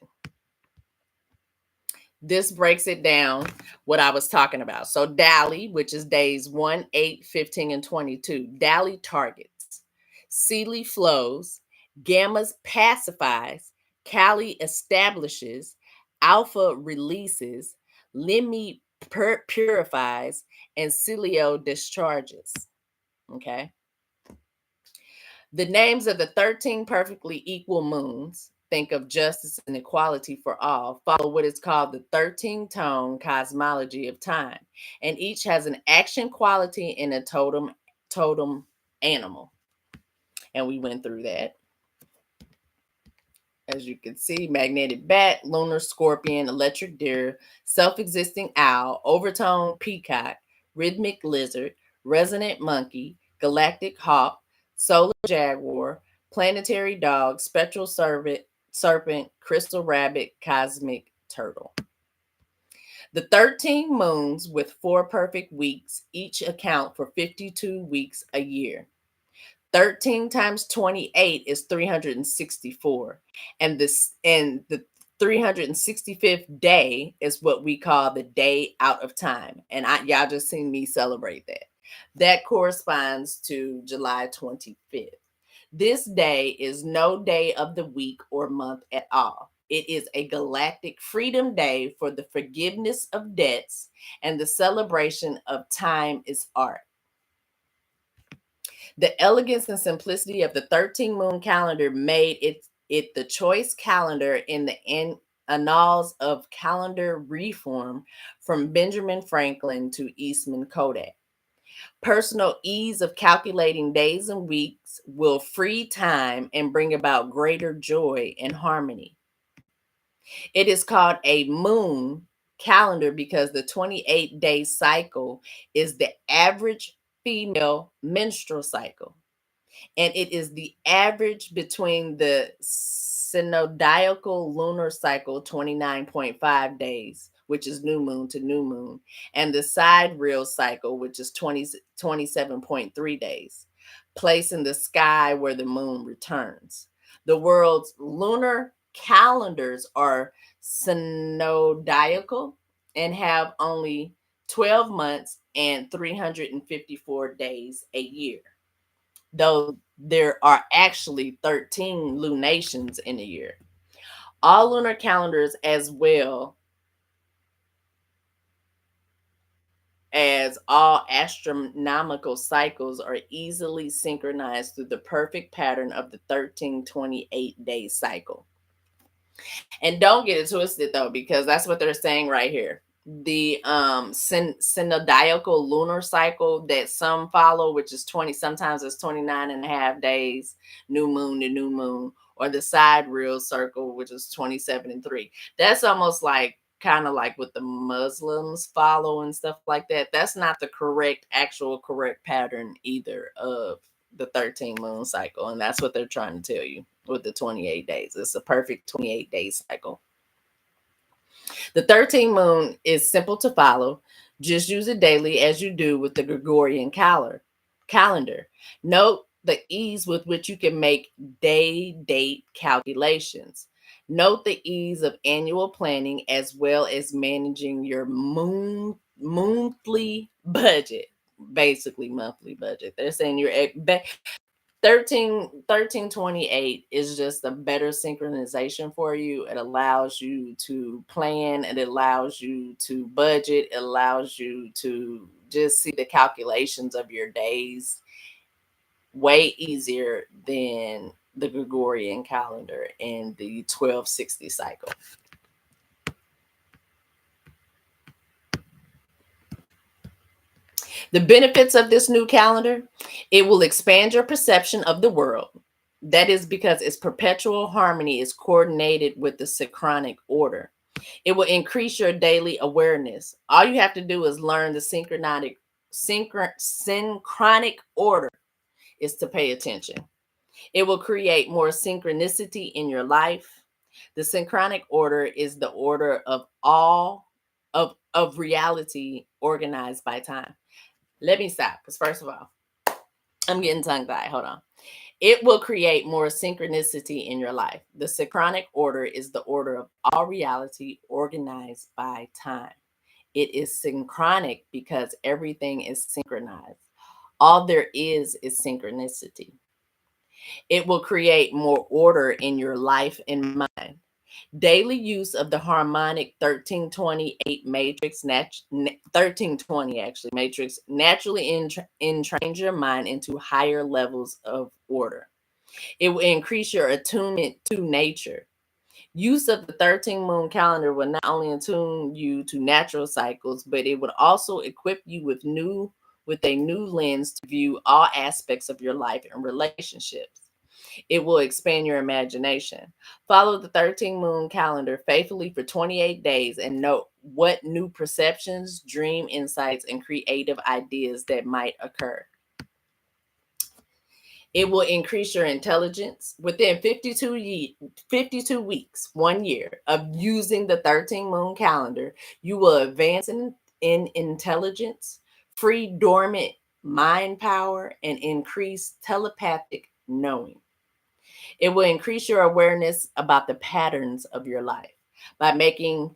This breaks it down what I was talking about. So Dali, which is days 1, 8, 15, and 22. Dali targets. Seeley flows. Gammas pacifies. Kali establishes. Alpha releases. Lemmi purifies. And Celio discharges. Okay. The names of the 13 perfectly equal moons, think of justice and equality for all, follow what is called the 13-tone cosmology of time, and each has an action quality and a totem animal. And we went through that. As you can see, magnetic bat, lunar scorpion, electric deer, self-existing owl, overtone peacock, rhythmic lizard, resonant monkey, galactic hawk, solar jaguar, planetary dog, spectral serpent, crystal rabbit, cosmic turtle. The 13 moons with 4 perfect weeks each account for 52 weeks a year. 13 times 28 is 364. And the 365th day is what we call the day out of time. And y'all just seen me celebrate that. That corresponds to July 25th. This day is no day of the week or month at all. It is a galactic freedom day for the forgiveness of debts, and the celebration of time is art. The elegance and simplicity of the 13 moon calendar made it the choice calendar in the annals of calendar reform from Benjamin Franklin to Eastman Kodak. Personal ease of calculating days and weeks will free time and bring about greater joy and harmony. It is called a moon calendar because the 28-day cycle is the average female menstrual cycle, and it is the average between the synodical lunar cycle, 29.5 days, which is new moon to new moon, and the sidereal cycle, which is 27.3 days, placed in the sky where the moon returns. The world's lunar calendars are synodical and have only 12 months and 354 days a year, though there are actually 13 lunations in a year. All lunar calendars, as well as all astronomical cycles, are easily synchronized through the perfect pattern of the 1328-day cycle. And don't get it twisted though, because that's what they're saying right here. The synodical lunar cycle that some follow, which is 20, sometimes it's 29 and a half days, new moon to new moon, or the sidereal circle, which is 27 and 3. That's almost like kind of like what the Muslims follow and stuff like that. That's not the correct pattern either of the 13 moon cycle. And that's what they're trying to tell you with the 28 days. It's a perfect 28-day cycle. The 13th moon is simple to follow. Just use it daily as you do with the Gregorian calendar. Note the ease with which you can make day date calculations. Note the ease of annual planning as well as managing your monthly budget. Basically monthly budget. They're saying your 1328 is just a better synchronization for you. It allows you to plan, it allows you to budget, it allows you to just see the calculations of your days way easier than the Gregorian calendar and the 1260 cycle. The benefits of this new calendar: it will expand your perception of the world. That is because its perpetual harmony is coordinated with the synchronic order. It will increase your daily awareness. All you have to do is learn the synchronic order is to pay attention. It will create more synchronicity in your life. The synchronic order is the order of all of reality organized by time. Let me stop, because first of all, I'm getting tongue-tied. Hold on. It will create more synchronicity in your life. The synchronic order is the order of all reality organized by time. It is synchronic because everything is synchronized. All there is synchronicity. It will create more order in your life and mind. Daily use of the harmonic 1328 matrix, 1320 actually, matrix naturally entrains your mind into higher levels of order. It will increase your attunement to nature. Use of the 13 moon calendar will not only attune you to natural cycles, but it would also equip you with a new lens to view all aspects of your life and relationships. It will expand your imagination. Follow the 13 moon calendar faithfully for 28 days and note what new perceptions, dream insights, and creative ideas that might occur. It will increase your intelligence. Within 52 weeks, 1 year of using the 13 moon calendar, you will advance in intelligence, free dormant mind power, and increase telepathic knowing. It will increase your awareness about the patterns of your life. By making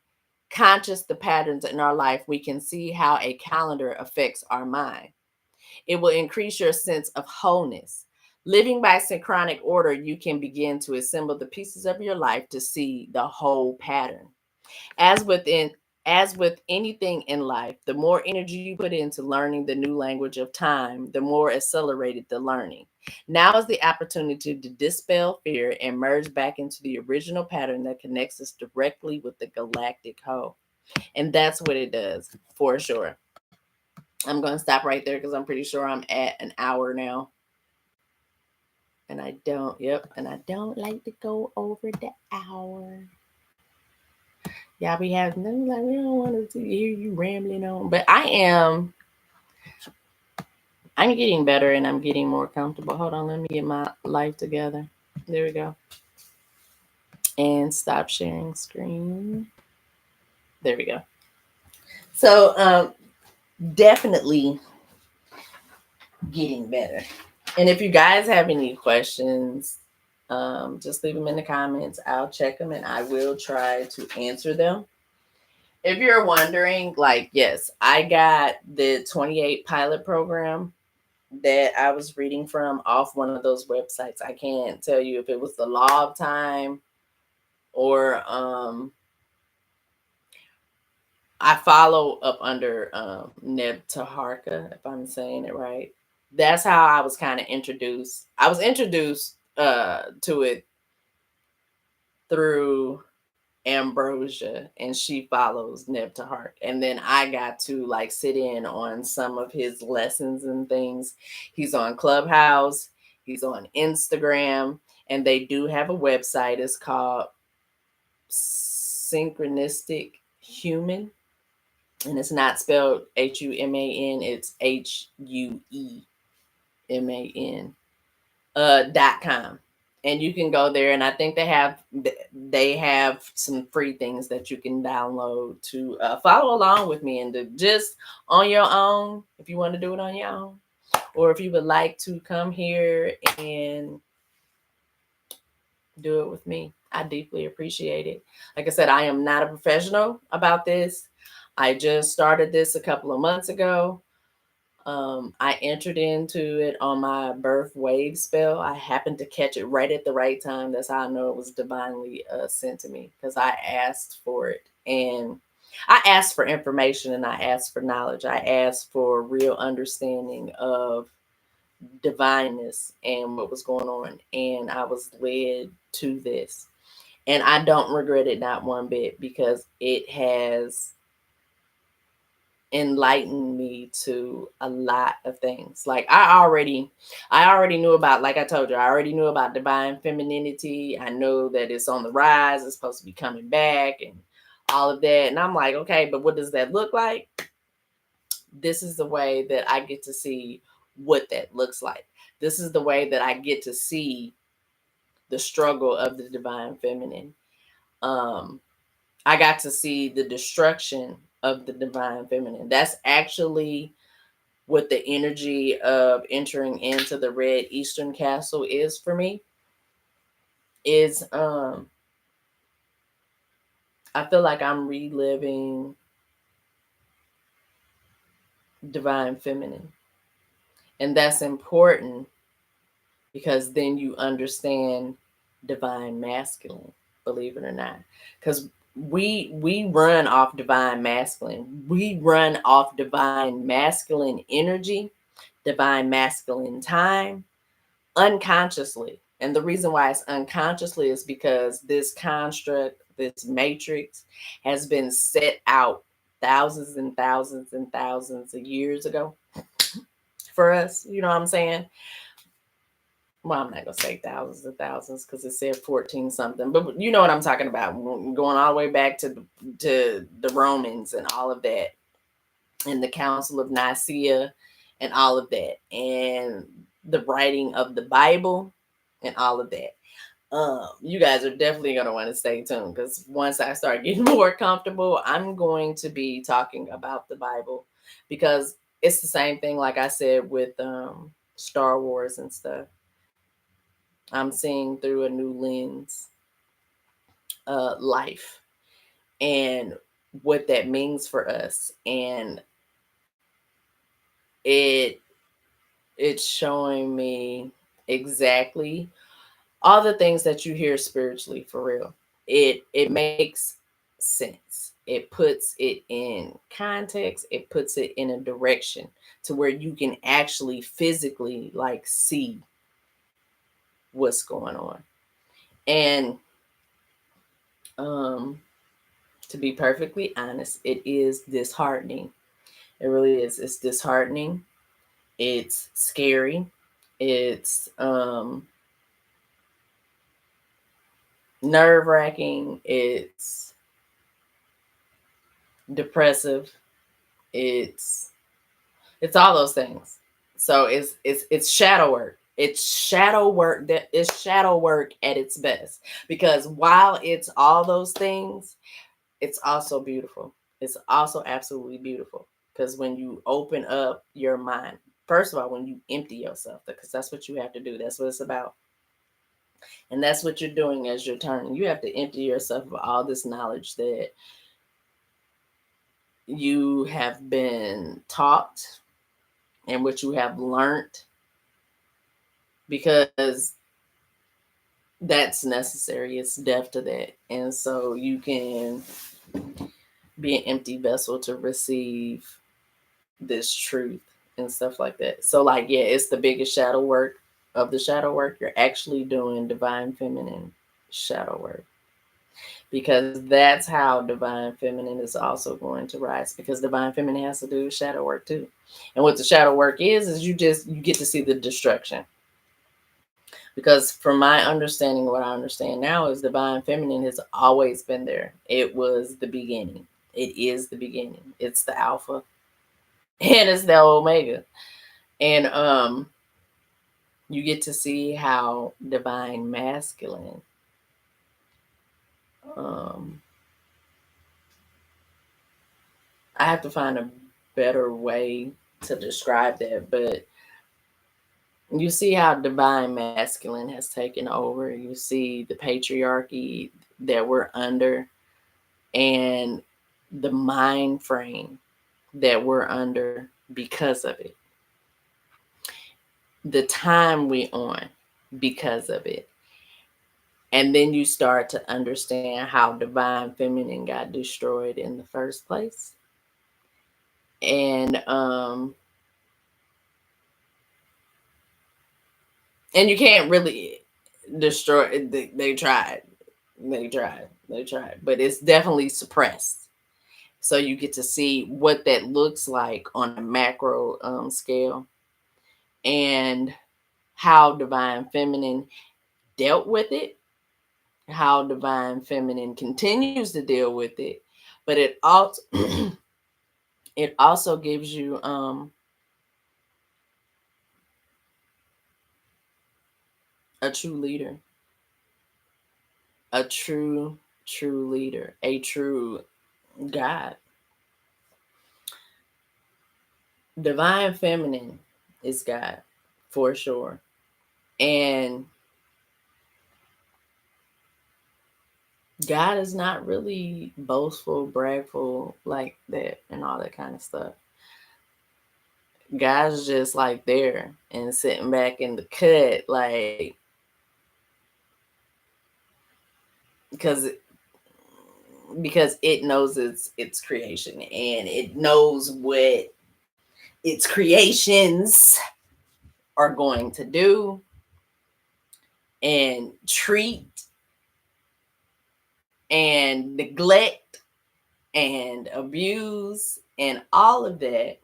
conscious the patterns in our life, we can see how a calendar affects our mind. It will increase your sense of wholeness. Living by synchronic order, you can begin to assemble the pieces of your life to see the whole pattern. As within as with anything in life, the more energy you put into learning the new language of time, the more accelerated the learning. Now is the opportunity to dispel fear and merge back into the original pattern that connects us directly with the galactic whole. And that's what it does, for sure. I'm going to stop right there because I'm pretty sure I'm at an hour now. And I don't, yep, and I don't like to go over the hour. Y'all be having them like, we don't want to hear you rambling on. But I'm getting better and I'm getting more comfortable. Hold on, let me get my life together. There we go. And stop sharing screen. There we go. So, definitely getting better. And if you guys have any questions, just leave them in the comments. I'll check them and I will try to answer them. If you're wondering, like, yes, I got the 28 pilot program that I was reading from off one of those websites. I can't tell you if it was the Law of Time or I follow up under Neb Taharka, if I'm saying it right. That's how I was kind of introduced. I was introduced to it through Ambrosia, and she follows Neb Tahark. And then I got to like sit in on some of his lessons and things. He's on Clubhouse, he's on Instagram, and they do have a website. It's called Synchronistic Human, and it's not spelled Human, it's Hueman .com, and you can go there, and I think they have some free things that you can download to follow along with me and to just on your own, if you want to do it on your own, or if you would like to come here and do it with me. I deeply appreciate it. Like I said, I am not a professional about this. I just started this a couple of months ago. I entered into it on my birth Wavespell. I happened to catch it right at the right time. That's how I know it was divinely sent to me, because I asked for it. And I asked for information and I asked for knowledge. I asked for real understanding of divineness and what was going on. And I was led to this. And I don't regret it not one bit, because it has enlightened me to a lot of things. Like I already knew about, like I told you, I already knew about divine femininity. I know that it's on the rise, it's supposed to be coming back and all of that. And I'm like, okay, but what does that look like? This is the way that I get to see what that looks like. This is the way that I get to see the struggle of the divine feminine. Um I got to see the destruction of the divine feminine. That's actually what the energy of entering into the red eastern castle is for me. Is I feel like I'm reliving divine feminine. And that's important, because then you understand divine masculine, believe it or not. Because we run off divine masculine. We run off divine masculine energy, divine masculine time, unconsciously. And the reason why it's unconsciously is because this construct, this matrix, has been set out thousands and thousands and thousands of years ago for us. You know what I'm saying? Well, I'm not gonna say thousands and thousands because it said 14 something, but you know what I'm talking about. Going all the way back to the Romans and all of that, and the Council of Nicaea, and all of that, and the writing of the Bible, and all of that. You guys are definitely gonna want to stay tuned, because once I start getting more comfortable, I'm going to be talking about the Bible, because it's the same thing. Like I said with Star Wars and stuff. I'm seeing through a new lens life and what that means for us, and it it's showing me exactly all the things that you hear spiritually, for real. It makes sense. It puts it in context. It puts it in a direction to where you can actually physically like see what's going on. And um to be perfectly honest, it is disheartening, It really is. It's disheartening. It's scary. It's nerve wracking. It's depressive. It's it's all those things. So it's shadow work. It's shadow work that is shadow work at its best. Because while it's all those things, it's also beautiful. It's also absolutely beautiful. Because when you open up your mind, first of all, when you empty yourself, because that's what you have to do. That's what it's about. And that's what you're doing as you're turning. You have to empty yourself of all this knowledge that you have been taught and what you have learned, because that's necessary. It's depth to that. And so you can be an empty vessel to receive this truth and stuff like that. So, like, yeah, it's the biggest shadow work of the shadow work. You're actually doing divine feminine shadow work, because that's how divine feminine is also going to rise, because divine feminine has to do shadow work too. And what the shadow work is you get to see the destruction. Because from my understanding, what I understand now is divine feminine has always been there. It was the beginning. It is the beginning. It's the alpha and it's the omega. And you get to see how divine masculine um I have to find a better way to describe that, but you see how divine masculine has taken over. You see the patriarchy that we're under, and the mind frame that we're under because of it. The time we on because of it. And then you start to understand how divine feminine got destroyed in the first place. And and you can't really destroy it. They tried. They tried. But it's definitely suppressed. So you get to see what that looks like on a macro scale, and how divine feminine dealt with it, how divine feminine continues to deal with it. But it also it also gives you a true leader, a true leader, a true God. Divine feminine is God for sure. And God is not really boastful, bragful like that and all that kind of stuff. God's just like there and sitting back in the cut, like, because because it knows its creation, and it knows what its creations are going to do and treat and neglect and abuse and all of that,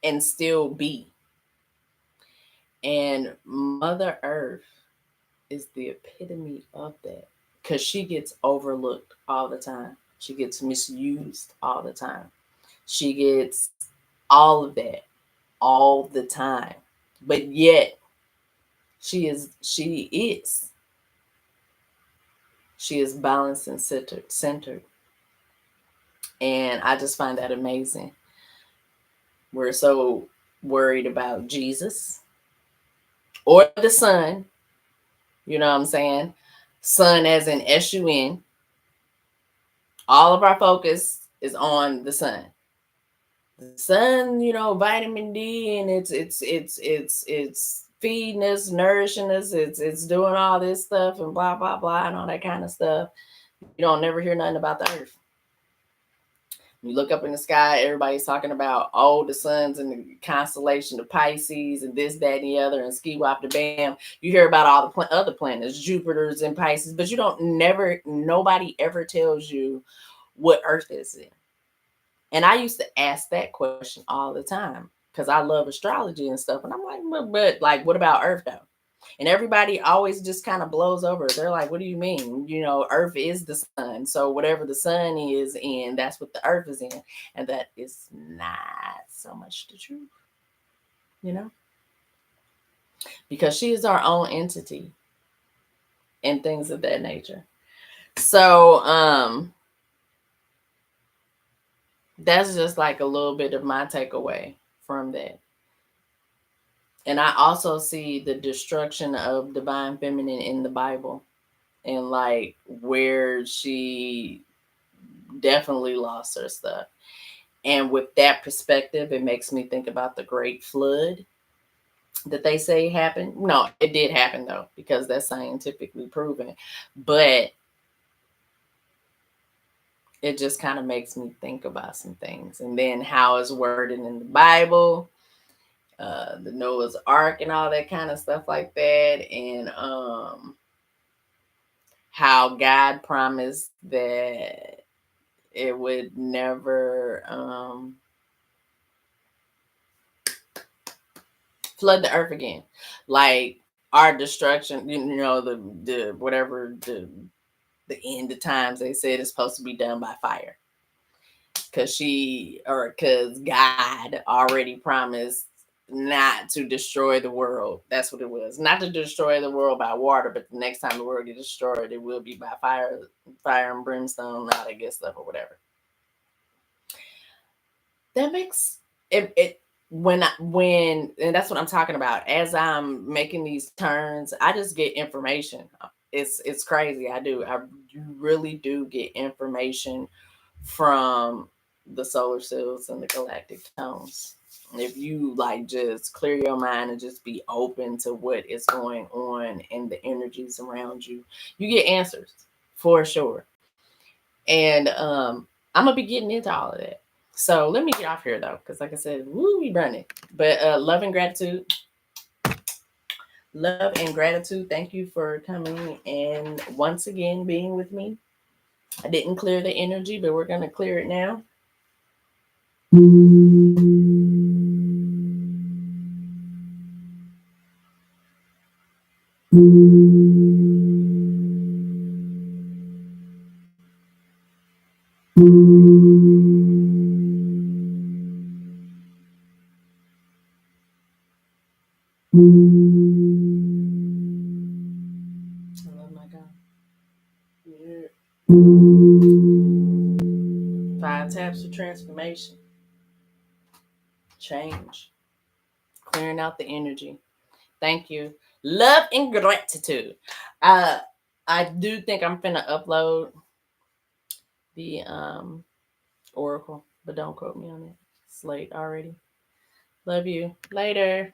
and still be. And Mother Earth is the epitome of that, because she gets overlooked all the time. She gets misused all the time. She gets all of that all the time. But yet she is she is balanced and centered. And I just find that amazing. We're so worried about Jesus or the sun, you know what I'm saying? Sun as in SUN. All of our focus is on the sun. The sun, vitamin D, and it's feeding us, nourishing us, it's doing all this stuff and blah blah blah and all that kind of stuff. You don't never hear nothing about the earth. You look up in the sky, everybody's talking about, oh, the sun's in the constellation of Pisces and this, that, and the other, and ski wop the bam. You hear about all the other planets, Jupiter's in Pisces, but nobody ever tells you what Earth is in. And I used to ask that question all the time because I love astrology and stuff. And I'm like, but like, what about Earth though? And everybody always just kind of blows over. They're like, what do you mean? You know, Earth is the sun. So whatever the sun is in, that's what the Earth is in. And that is not so much the truth, you know, because she is our own entity and things of that nature. So, that's just like a little bit of my takeaway from that. And I also see the destruction of divine feminine in the Bible and like where she definitely lost her stuff. And with that perspective, it makes me think about the Great Flood that they say happened. No, it did happen though, because that's scientifically proven. But it just kind of makes me think about some things. And then how it's worded in the Bible, the Noah's Ark and all that kind of stuff like that. And how God promised that it would never flood the earth again. Like our destruction, you know, the whatever the end of times they said is supposed to be done by fire. Because God already promised not to destroy the world. That's what it was. Not to destroy the world by water, but the next time the world gets destroyed, it will be by fire and brimstone, all that good stuff or whatever. That makes it when and that's what I'm talking about. As I'm making these turns, I just get information. It's crazy. I really do get information from the solar cells and the galactic tones. If you like just clear your mind and just be open to what is going on and the energies around you, you get answers for sure. And I'm gonna be getting into all of that. So let me get off here though, because like I said, woo, we running. But love and gratitude, love and gratitude. Thank you for coming and once again being with me. I didn't clear the energy, but we're gonna clear it now. I love my God. Yeah. 5 taps of transformation, change, clearing out the energy. Thank you. Love and gratitude. Uh, I do think I'm finna upload the Oracle, but don't quote me on it. It's late already. Love you. Later.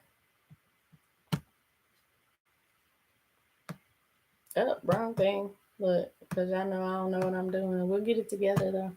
Oh, wrong thing. Look, because I know I don't know what I'm doing. We'll get it together though.